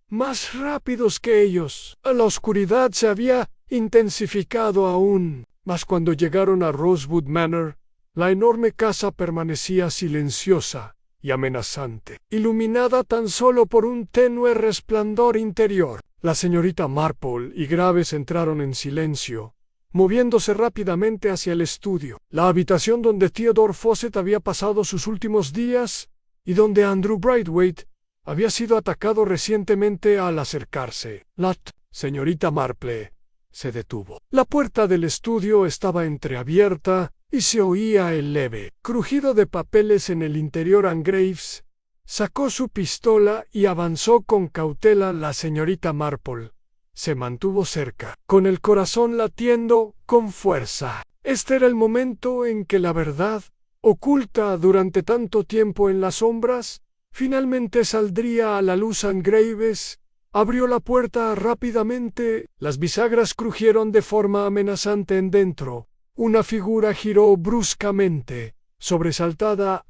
más rápidos que ellos. La oscuridad se había intensificado aún, mas cuando llegaron a Rosewood Manor, la enorme casa permanecía silenciosa y amenazante, iluminada tan solo por un tenue resplandor interior. La señorita Marple y Graves entraron en silencio, moviéndose rápidamente hacia el estudio, la habitación donde Theodore Fawcett había pasado sus últimos días y donde Andrew Braithwaite había sido atacado recientemente al acercarse. La señorita Marple se detuvo. La puerta del estudio estaba entreabierta y se oía el leve crujido de papeles en el interior. Graves sacó su pistola y avanzó con cautela. La señorita Marple se mantuvo cerca, con el corazón latiendo con fuerza. Este era el momento en que la verdad, oculta durante tanto tiempo en las sombras, finalmente saldría a la luz. Graves abrió la puerta rápidamente. Las bisagras crujieron de forma amenazante en dentro. Una figura giró bruscamente. Sobresaltada,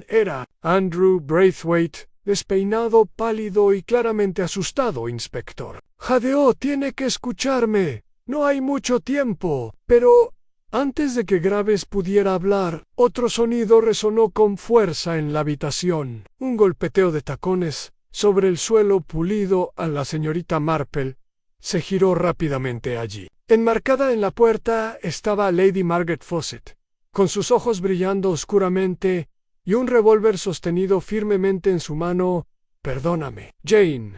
era Andrew Braithwaite, despeinado, pálido y claramente asustado. Inspector, jadeó, tiene que escucharme. No hay mucho tiempo. Pero antes de que Graves pudiera hablar, otro sonido resonó con fuerza en la habitación. Un golpeteo de tacones sobre el suelo pulido. A la señorita Marple se giró rápidamente allí. Enmarcada en la puerta estaba Lady Margaret Fawcett, con sus ojos brillando oscuramente y un revólver sostenido firmemente en su mano. Perdóname, Jane,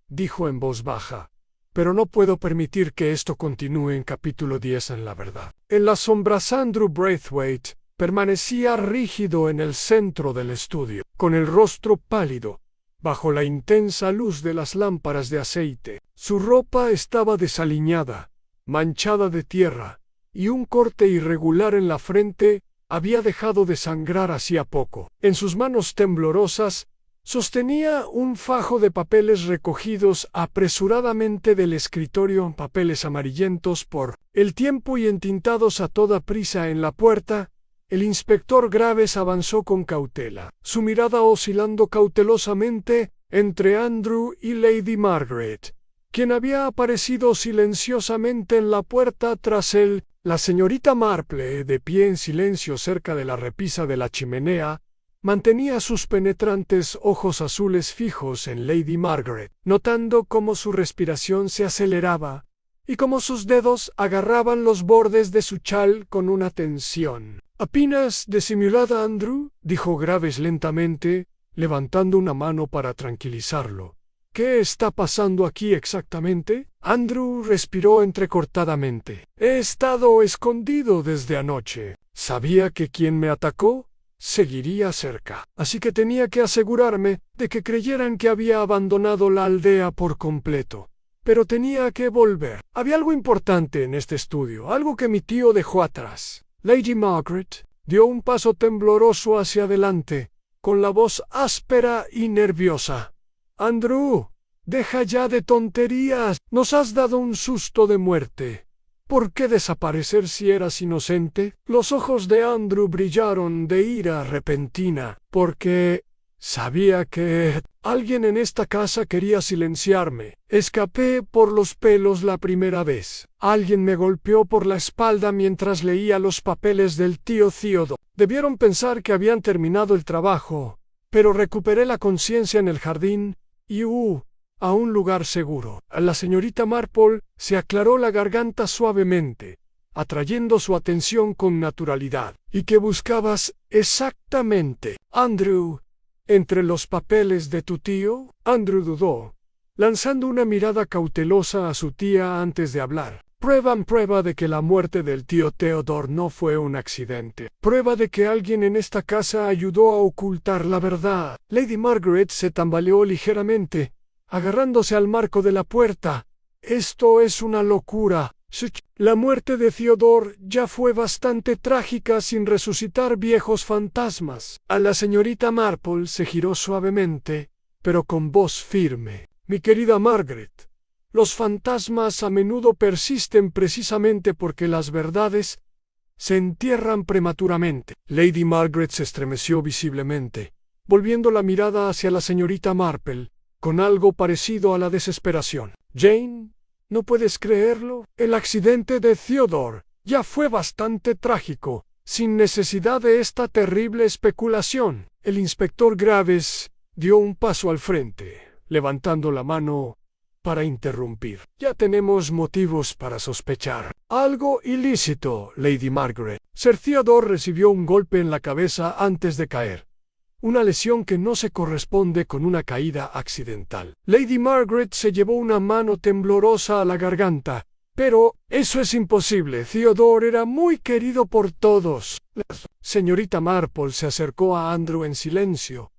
dijo en voz baja, pero no puedo permitir que esto continúe. En capítulo 10 en la verdad. En las sombras, Andrew Braithwaite permanecía rígido en el centro del estudio, con el rostro pálido, bajo la intensa luz de las lámparas de aceite. Su ropa estaba desaliñada, manchada de tierra, y un corte irregular en la frente había dejado de sangrar hacía poco. En sus manos temblorosas sostenía un fajo de papeles recogidos apresuradamente del escritorio, papeles amarillentos por el tiempo y entintados a toda prisa. En la puerta, el inspector Graves avanzó con cautela, su mirada oscilando cautelosamente entre Andrew y Lady Margaret, quien había aparecido silenciosamente en la puerta tras él. La señorita Marple, de pie en silencio cerca de la repisa de la chimenea, mantenía sus penetrantes ojos azules fijos en Lady Margaret, notando cómo su respiración se aceleraba y cómo sus dedos agarraban los bordes de su chal con una tensión apenas disimulada. Andrew, dijo Graves lentamente, levantando una mano para tranquilizarlo. ¿Qué está pasando aquí exactamente? Andrew respiró entrecortadamente. He estado escondido desde anoche. Sabía que quien me atacó seguiría cerca, así que tenía que asegurarme de que creyeran que había abandonado la aldea por completo. Pero tenía que volver. Había algo importante en este estudio, algo que mi tío dejó atrás. Lady Margaret dio un paso tembloroso hacia adelante, con la voz áspera y nerviosa. Andrew, deja ya de tonterías. Nos has dado un susto de muerte. ¿Por qué desaparecer si eras inocente? Los ojos de Andrew brillaron de ira repentina, porque sabía que alguien en esta casa quería silenciarme. Escapé por los pelos la primera vez. Alguien me golpeó por la espalda mientras leía los papeles del tío Theodore. Debieron pensar que habían terminado el trabajo, pero recuperé la conciencia en el jardín y a un lugar seguro. A la señorita Marple se aclaró la garganta suavemente, atrayendo su atención con naturalidad. ¿Y qué buscabas exactamente, Andrew, entre los papeles de tu tío? Andrew dudó, lanzando una mirada cautelosa a su tía antes de hablar. Prueba de que la muerte del tío Theodore no fue un accidente. Prueba de que alguien en esta casa ayudó a ocultar la verdad. Lady Margaret se tambaleó ligeramente, agarrándose al marco de la puerta. Esto es una locura. La muerte de Theodore ya fue bastante trágica sin resucitar viejos fantasmas. A la señorita Marple se giró suavemente, pero con voz firme. Mi querida Margaret, los fantasmas a menudo persisten precisamente porque las verdades se entierran prematuramente. Lady Margaret se estremeció visiblemente, volviendo la mirada hacia la señorita Marple, con algo parecido a la desesperación. Jane, ¿no puedes creerlo? El accidente de Theodore ya fue bastante trágico, sin necesidad de esta terrible especulación. El inspector Graves dio un paso al frente, levantando la mano para interrumpir. Ya tenemos motivos para sospechar. Algo ilícito, Lady Margaret. Sir Theodore recibió un golpe en la cabeza antes de caer. Una lesión que no se corresponde con una caída accidental. Lady Margaret se llevó una mano temblorosa a la garganta. Pero eso es imposible. Theodore era muy querido por todos. La señorita Marple se acercó a Andrew en silencio,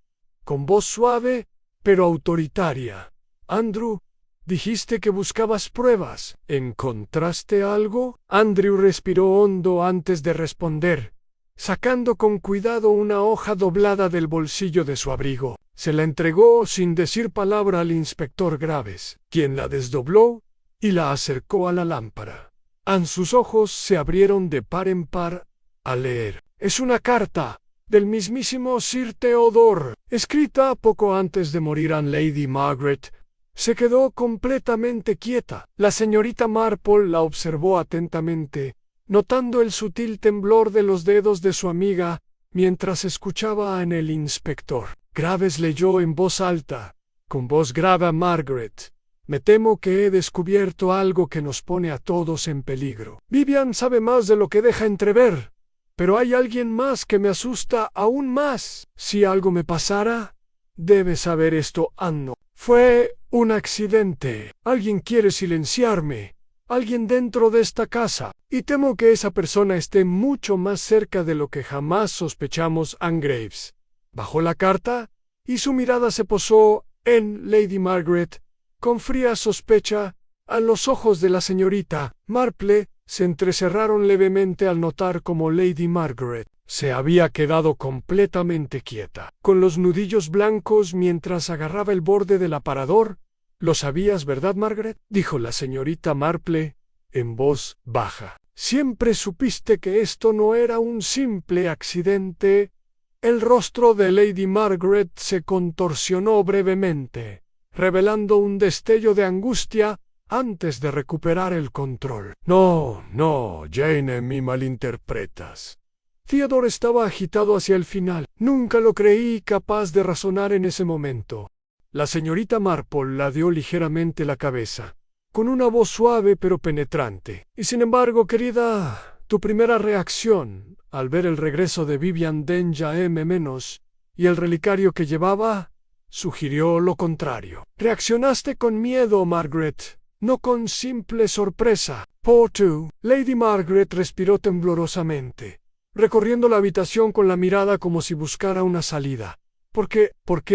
con voz suave pero autoritaria. Andrew, dijiste que buscabas pruebas. ¿Encontraste algo? Andrew respiró hondo antes de responder, sacando con cuidado una hoja doblada del bolsillo de su abrigo. Se la entregó sin decir palabra al inspector Graves, quien la desdobló y la acercó a la lámpara. Sus ojos se abrieron de par en par al leer. Es una carta del mismísimo Sir Theodore, escrita poco antes de morir. Lady Margaret se quedó completamente quieta. La señorita Marple la observó atentamente, notando el sutil temblor de los dedos de su amiga mientras escuchaba en el inspector. Graves leyó en voz alta, con voz grave a Margaret. Me temo que he descubierto algo que nos pone a todos en peligro. Vivian sabe más de lo que deja entrever, pero hay alguien más que me asusta aún más. Si algo me pasara, debes saber esto, Anno. Fue un accidente. Alguien quiere silenciarme. Alguien dentro de esta casa. Y temo que esa persona esté mucho más cerca de lo que jamás sospechamos. Anne Graves bajó la carta y su mirada se posó en Lady Margaret con fría sospecha. A los ojos de la señorita Marple se entrecerraron levemente al notar cómo Lady Margaret se había quedado completamente quieta, con los nudillos blancos mientras agarraba el borde del aparador. «¿Lo sabías, verdad, Margaret?», dijo la señorita Marple en voz baja. «Siempre supiste que esto no era un simple accidente». El rostro de Lady Margaret se contorsionó brevemente, revelando un destello de angustia antes de recuperar el control. «No, Jane, me malinterpretas». Theodore estaba agitado hacia el final. Nunca lo creí capaz de razonar en ese momento. La señorita Marple ladeó ligeramente la cabeza, con una voz suave pero penetrante. «Y sin embargo, querida, tu primera reacción al ver el regreso de Vivian Denja y el relicario que llevaba sugirió lo contrario. Reaccionaste con miedo, Margaret, no con simple sorpresa». «Potu». Lady Margaret respiró temblorosamente, recorriendo la habitación con la mirada como si buscara una salida. Porque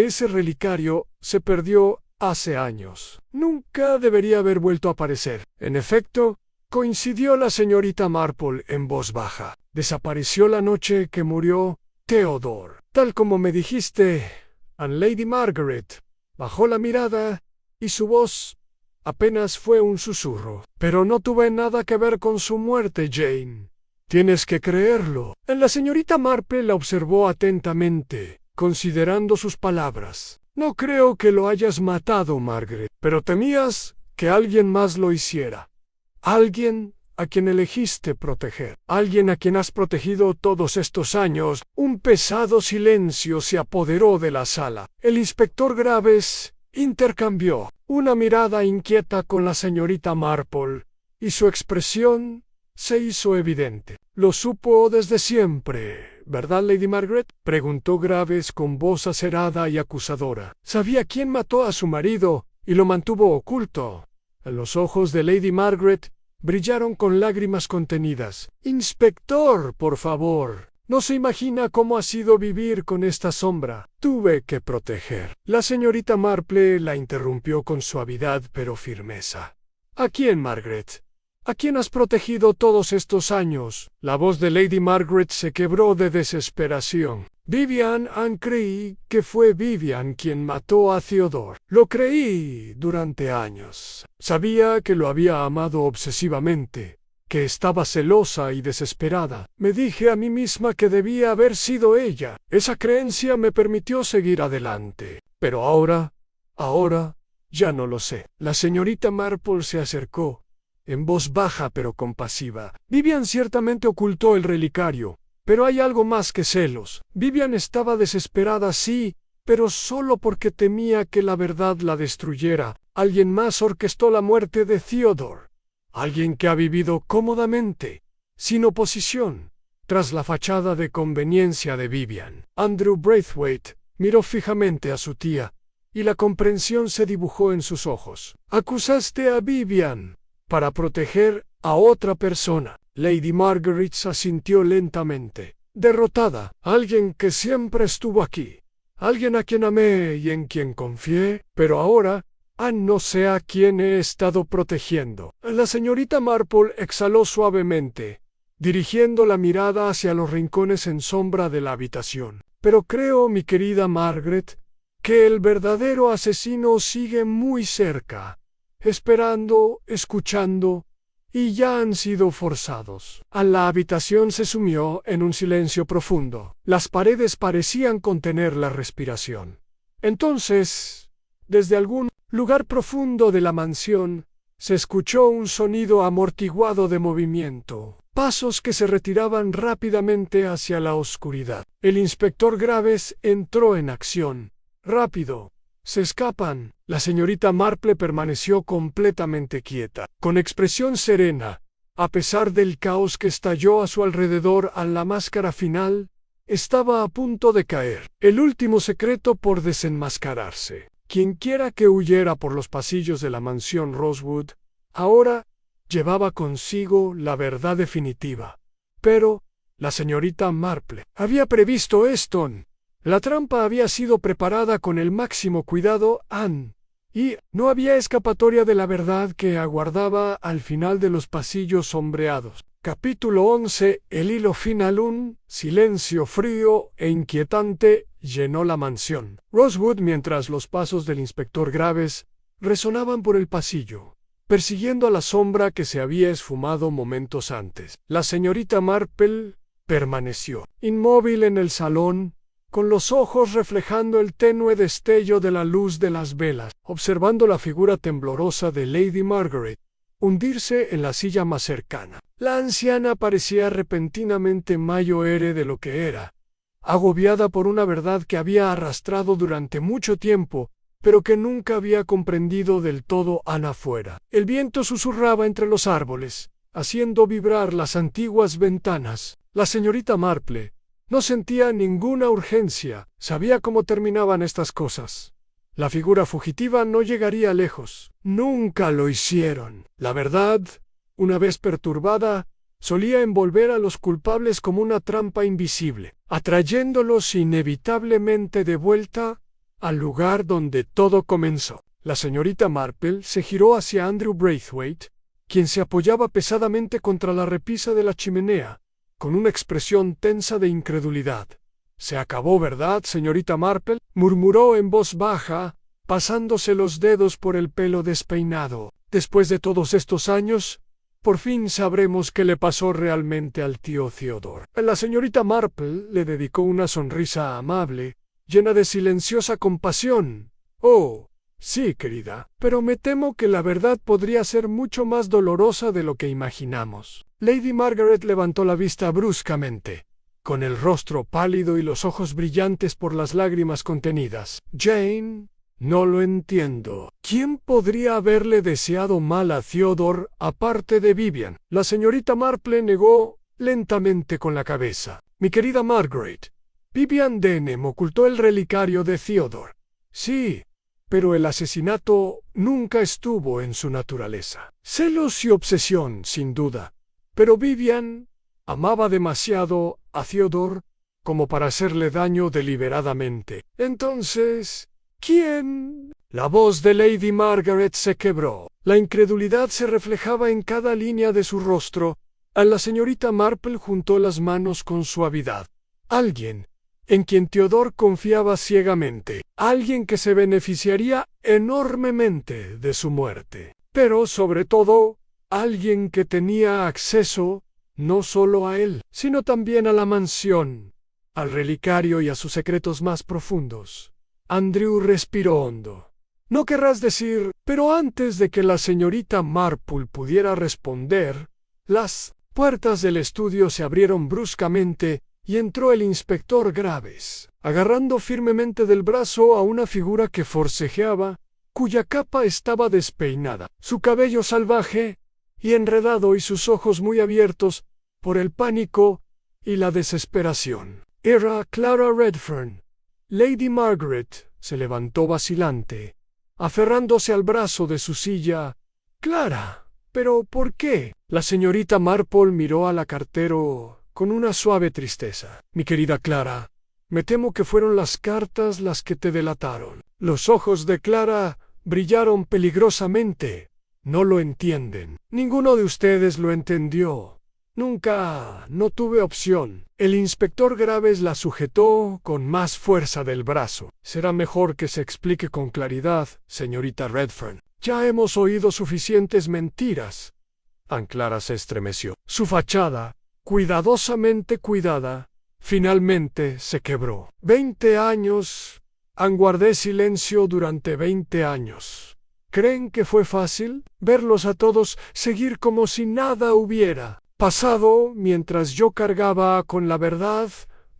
ese relicario se perdió hace años. Nunca debería haber vuelto a aparecer. En efecto, coincidió la señorita Marple en voz baja. Desapareció la noche que murió Theodore. Tal como me dijiste. Lady Margaret bajó la mirada y su voz apenas fue un susurro. «Pero no tuve nada que ver con su muerte, Jane. Tienes que creerlo». La señorita Marple la observó atentamente, considerando sus palabras. «No creo que lo hayas matado, Margaret, pero temías que alguien más lo hiciera. Alguien a quien elegiste proteger. Alguien a quien has protegido todos estos años». Un pesado silencio se apoderó de la sala. El inspector Graves intercambió una mirada inquieta con la señorita Marple, y su expresión se hizo evidente. «Lo supo desde siempre, ¿verdad, Lady Margaret?», preguntó Graves con voz acerada y acusadora. «Sabía quién mató a su marido y lo mantuvo oculto». Los ojos de Lady Margaret brillaron con lágrimas contenidas. «Inspector, por favor, no se imagina cómo ha sido vivir con esta sombra. Tuve que proteger». La señorita Marple la interrumpió con suavidad pero firmeza. «¿A quién, Margaret?». ¿A quién has protegido todos estos años? La voz de Lady Margaret se quebró de desesperación. Vivian, creí que fue Vivian quien mató a Theodore. Lo creí durante años. Sabía que lo había amado obsesivamente, que estaba celosa y desesperada. Me dije a mí misma que debía haber sido ella. Esa creencia me permitió seguir adelante. Pero ahora, ya no lo sé. La señorita Marple se acercó, en voz baja pero compasiva. Vivian ciertamente ocultó el relicario, pero hay algo más que celos. Vivian estaba desesperada, sí, pero solo porque temía que la verdad la destruyera. Alguien más orquestó la muerte de Theodore. Alguien que ha vivido cómodamente, sin oposición, tras la fachada de conveniencia de Vivian. Andrew Braithwaite miró fijamente a su tía, y la comprensión se dibujó en sus ojos. Acusaste a Vivian para proteger a otra persona. Lady Margaret asintió lentamente. Derrotada, alguien que siempre estuvo aquí, alguien a quien amé y en quien confié, pero ahora, no sé a quién he estado protegiendo. La señorita Marple exhaló suavemente, dirigiendo la mirada hacia los rincones en sombra de la habitación. Pero creo, mi querida Margaret, que el verdadero asesino sigue muy cerca, esperando, escuchando, y ya han sido forzados. La habitación se sumió en un silencio profundo. Las paredes parecían contener la respiración. Entonces, desde algún lugar profundo de la mansión, se escuchó un sonido amortiguado de movimiento, pasos que se retiraban rápidamente hacia la oscuridad. El inspector Graves entró en acción. Rápido. Se escapan. La señorita Marple permaneció completamente quieta, con expresión serena. A pesar del caos que estalló a su alrededor la máscara final estaba a punto de caer. El último secreto por desenmascararse. Quienquiera que huyera por los pasillos de la mansión Rosewood, ahora llevaba consigo la verdad definitiva. Pero la señorita Marple había previsto esto. La trampa había sido preparada con el máximo cuidado, y no había escapatoria de la verdad que aguardaba al final de los pasillos sombreados. Capítulo 11. El hilo final. Un silencio frío e inquietante llenó la mansión Rosewood mientras los pasos del inspector Graves resonaban por el pasillo, persiguiendo a la sombra que se había esfumado momentos antes. La señorita Marple permaneció inmóvil en el salón, con los ojos reflejando el tenue destello de la luz de las velas, observando la figura temblorosa de Lady Margaret hundirse en la silla más cercana. La anciana parecía repentinamente mayor de lo que era, agobiada por una verdad que había arrastrado durante mucho tiempo, pero que nunca había comprendido del todo afuera. El viento susurraba entre los árboles, haciendo vibrar las antiguas ventanas. La señorita Marple no sentía ninguna urgencia, sabía cómo terminaban estas cosas. La figura fugitiva no llegaría lejos. Nunca lo hicieron. La verdad, una vez perturbada, solía envolver a los culpables como una trampa invisible, atrayéndolos inevitablemente de vuelta al lugar donde todo comenzó. La señorita Marple se giró hacia Andrew Braithwaite, quien se apoyaba pesadamente contra la repisa de la chimenea, con una expresión tensa de incredulidad. «Se acabó, ¿verdad, señorita Marple?», murmuró en voz baja, pasándose los dedos por el pelo despeinado. «Después de todos estos años, por fin sabremos qué le pasó realmente al tío Theodore». La señorita Marple le dedicó una sonrisa amable, llena de silenciosa compasión. «Oh, sí, querida, pero me temo que la verdad podría ser mucho más dolorosa de lo que imaginamos». Lady Margaret levantó la vista bruscamente, con el rostro pálido y los ojos brillantes por las lágrimas contenidas. «Jane, no lo entiendo. ¿Quién podría haberle deseado mal a Theodore aparte de Vivian?». La señorita Marple negó lentamente con la cabeza. «Mi querida Margaret, Vivian Denham ocultó el relicario de Theodore. Sí, pero el asesinato nunca estuvo en su naturaleza. Celos y obsesión, sin duda. Pero Vivian amaba demasiado a Theodore como para hacerle daño deliberadamente. Entonces, ¿quién?». La voz de Lady Margaret se quebró. La incredulidad se reflejaba en cada línea de su rostro. La señorita Marple juntó las manos con suavidad. Alguien en quien Theodore confiaba ciegamente. Alguien que se beneficiaría enormemente de su muerte. Pero, sobre todo, alguien que tenía acceso no solo a él, sino también a la mansión, al relicario y a sus secretos más profundos. Andrew respiró hondo. No querrás decir, pero antes de que la señorita Marple pudiera responder, las puertas del estudio se abrieron bruscamente y entró el inspector Graves, agarrando firmemente del brazo a una figura que forcejeaba, cuya capa estaba despeinada, su cabello salvaje y enredado y sus ojos muy abiertos por el pánico y la desesperación. Era Clara Redfern. Lady Margaret se levantó vacilante, aferrándose al brazo de su silla. «Clara, ¿pero por qué?» La señorita Marple miró a la cartero con una suave tristeza. «Mi querida Clara, me temo que fueron las cartas las que te delataron». Los ojos de Clara brillaron peligrosamente. «No lo entienden. Ninguno de ustedes lo entendió. Nunca, no tuve opción». El inspector Graves la sujetó con más fuerza del brazo. «Será mejor que se explique con claridad, señorita Redfern. Ya hemos oído suficientes mentiras». Clara se estremeció. Su fachada, cuidadosamente cuidada, finalmente se quebró. 20 años. Guardé silencio durante 20 años. ¿Creen que fue fácil? Verlos a todos seguir como si nada hubiera pasado mientras yo cargaba con la verdad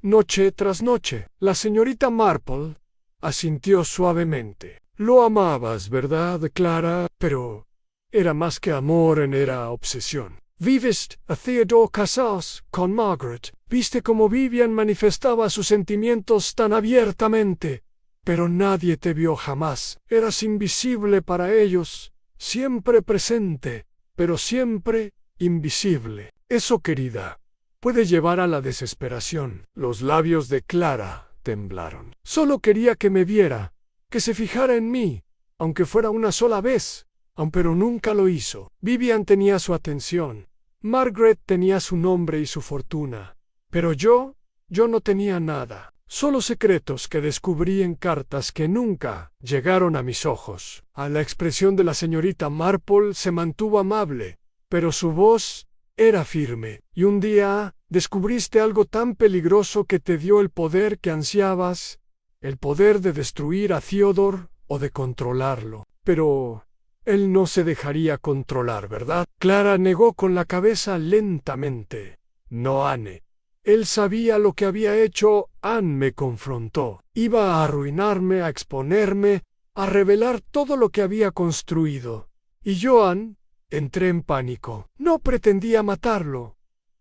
noche tras noche. La señorita Marple asintió suavemente. Lo amabas, ¿verdad, Clara? Pero era más que amor, era obsesión. Viste a Theodore casarse con Margaret. Viste cómo Vivian manifestaba sus sentimientos tan abiertamente. Pero nadie te vio jamás. Eras invisible para ellos, siempre presente, pero siempre invisible. Eso, querida, puede llevar a la desesperación. Los labios de Clara temblaron. Solo quería que me viera, que se fijara en mí, aunque fuera una sola vez, pero nunca lo hizo. Vivian tenía su atención. Margaret tenía su nombre y su fortuna. Pero yo no tenía nada. Solo secretos que descubrí en cartas que nunca llegaron a mis ojos. A la expresión de la señorita Marple se mantuvo amable, pero su voz era firme. Y un día descubriste algo tan peligroso que te dio el poder que ansiabas, el poder de destruir a Theodore o de controlarlo. Pero él no se dejaría controlar, ¿verdad? Clara negó con la cabeza lentamente. No, Anne. Él sabía lo que había hecho. Anne me confrontó. Iba a arruinarme, a exponerme, a revelar todo lo que había construido. Y yo, Anne, entré en pánico. No pretendía matarlo,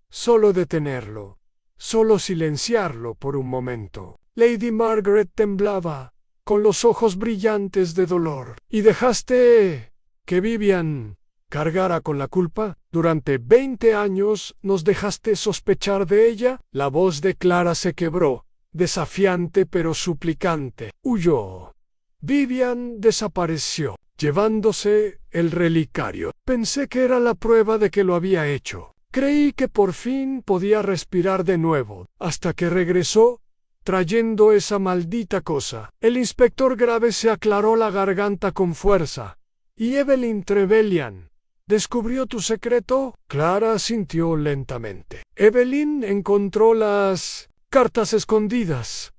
solo detenerlo, solo silenciarlo por un momento. Lady Margaret temblaba, con los ojos brillantes de dolor. ¿Y dejaste que Vivian cargara con la culpa? Durante 20 años nos dejaste sospechar de ella. La voz de Clara se quebró, desafiante pero suplicante. Huyó. Vivian desapareció, llevándose el relicario. Pensé que era la prueba de que lo había hecho. Creí que por fin podía respirar de nuevo, hasta que regresó, trayendo esa maldita cosa. El inspector Graves se aclaró la garganta con fuerza. ¿Y Evelyn Trevelyan descubrió tu secreto? Clara asintió lentamente. Evelyn encontró las cartas escondidas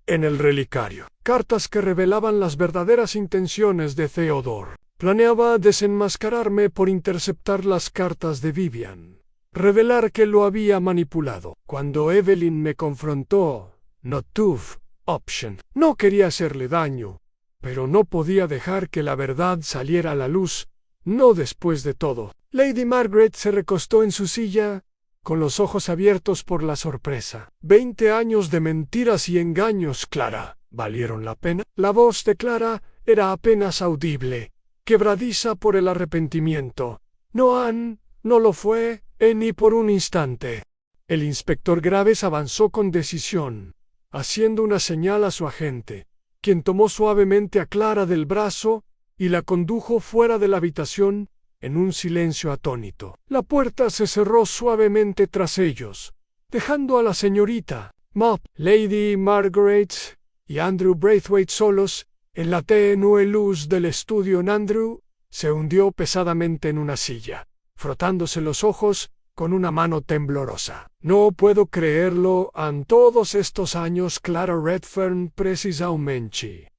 en el relicario. Cartas que revelaban las verdaderas intenciones de Theodore. Planeaba desenmascararme por interceptar las cartas de Vivian. Revelar que lo había manipulado. Cuando Evelyn me confrontó, no tuve opción. No quería hacerle daño, pero no podía dejar que la verdad saliera a la luz. No después de todo. Lady Margaret se recostó en su silla, con los ojos abiertos por la sorpresa. 20 años de mentiras y engaños, Clara. ¿Valieron la pena? La voz de Clara era apenas audible, quebradiza por el arrepentimiento. No, Anne, no lo fue, ni por un instante. El inspector Graves avanzó con decisión, haciendo una señal a su agente, quien tomó suavemente a Clara del brazo y la condujo fuera de la habitación en un silencio atónito. La puerta se cerró suavemente tras ellos, dejando a la señorita Mop, Lady Margaret y Andrew Braithwaite solos en la tenue luz del estudio. Andrew se hundió pesadamente en una silla, frotándose los ojos con una mano temblorosa. No puedo creerlo, en todos estos años Clara Redfern precisamente.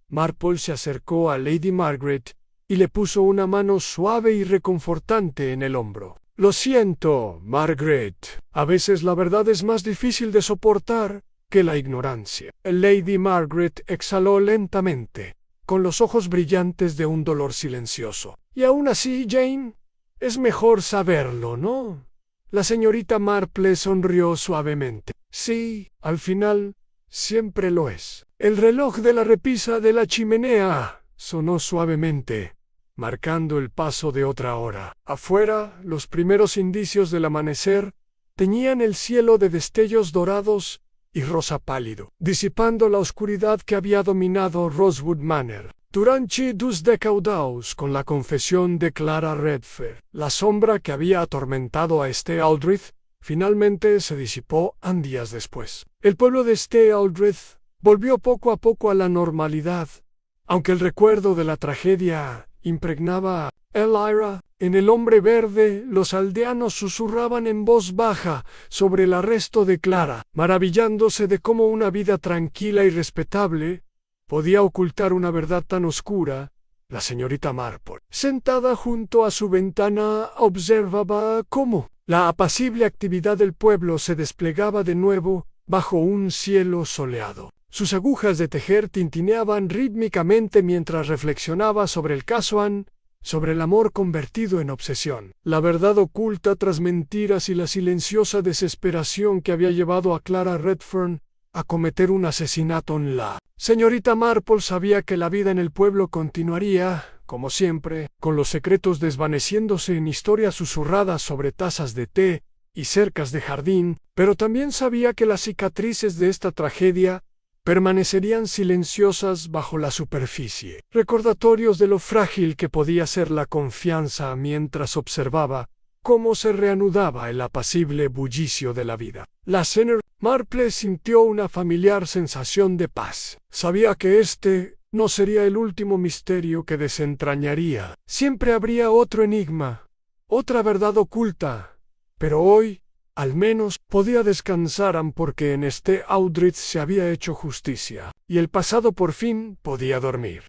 Marple se acercó a Lady Margaret y le puso una mano suave y reconfortante en el hombro. Lo siento, Margaret. A veces la verdad es más difícil de soportar que la ignorancia. Lady Margaret exhaló lentamente, con los ojos brillantes de un dolor silencioso. Y aún así, Jane, es mejor saberlo, ¿no? La señorita Marple sonrió suavemente. Sí, al final, siempre lo es. El reloj de la repisa de la chimenea sonó suavemente, marcando el paso de otra hora. Afuera, los primeros indicios del amanecer teñían el cielo de destellos dorados y rosa pálido, disipando la oscuridad que había dominado Rosewood Manor. Durante 2 décadas, con la confesión de Clara Redfern, la sombra que había atormentado a St. Aldrich finalmente se disipó días después. El pueblo de St. Aldrich volvió poco a poco a la normalidad, aunque el recuerdo de la tragedia impregnaba a Elvira. En el Hombre Verde, los aldeanos susurraban en voz baja sobre el arresto de Clara, maravillándose de cómo una vida tranquila y respetable podía ocultar una verdad tan oscura. La señorita Marple, sentada junto a su ventana, observaba cómo la apacible actividad del pueblo se desplegaba de nuevo bajo un cielo soleado. Sus agujas de tejer tintineaban rítmicamente mientras reflexionaba sobre el caso Anne, sobre el amor convertido en obsesión, la verdad oculta tras mentiras y la silenciosa desesperación que había llevado a Clara Redfern a cometer un asesinato. La señorita Marple sabía que la vida en el pueblo continuaría, como siempre, con los secretos desvaneciéndose en historias susurradas sobre tazas de té y cercas de jardín, pero también sabía que las cicatrices de esta tragedia permanecerían silenciosas bajo la superficie, recordatorios de lo frágil que podía ser la confianza mientras observaba cómo se reanudaba el apacible bullicio de la vida. La señora Marple sintió una familiar sensación de paz. Sabía que este no sería el último misterio que desentrañaría. Siempre habría otro enigma, otra verdad oculta, pero hoy, al menos, podía descansar porque en St. Aldrich se había hecho justicia, y el pasado por fin podía dormir.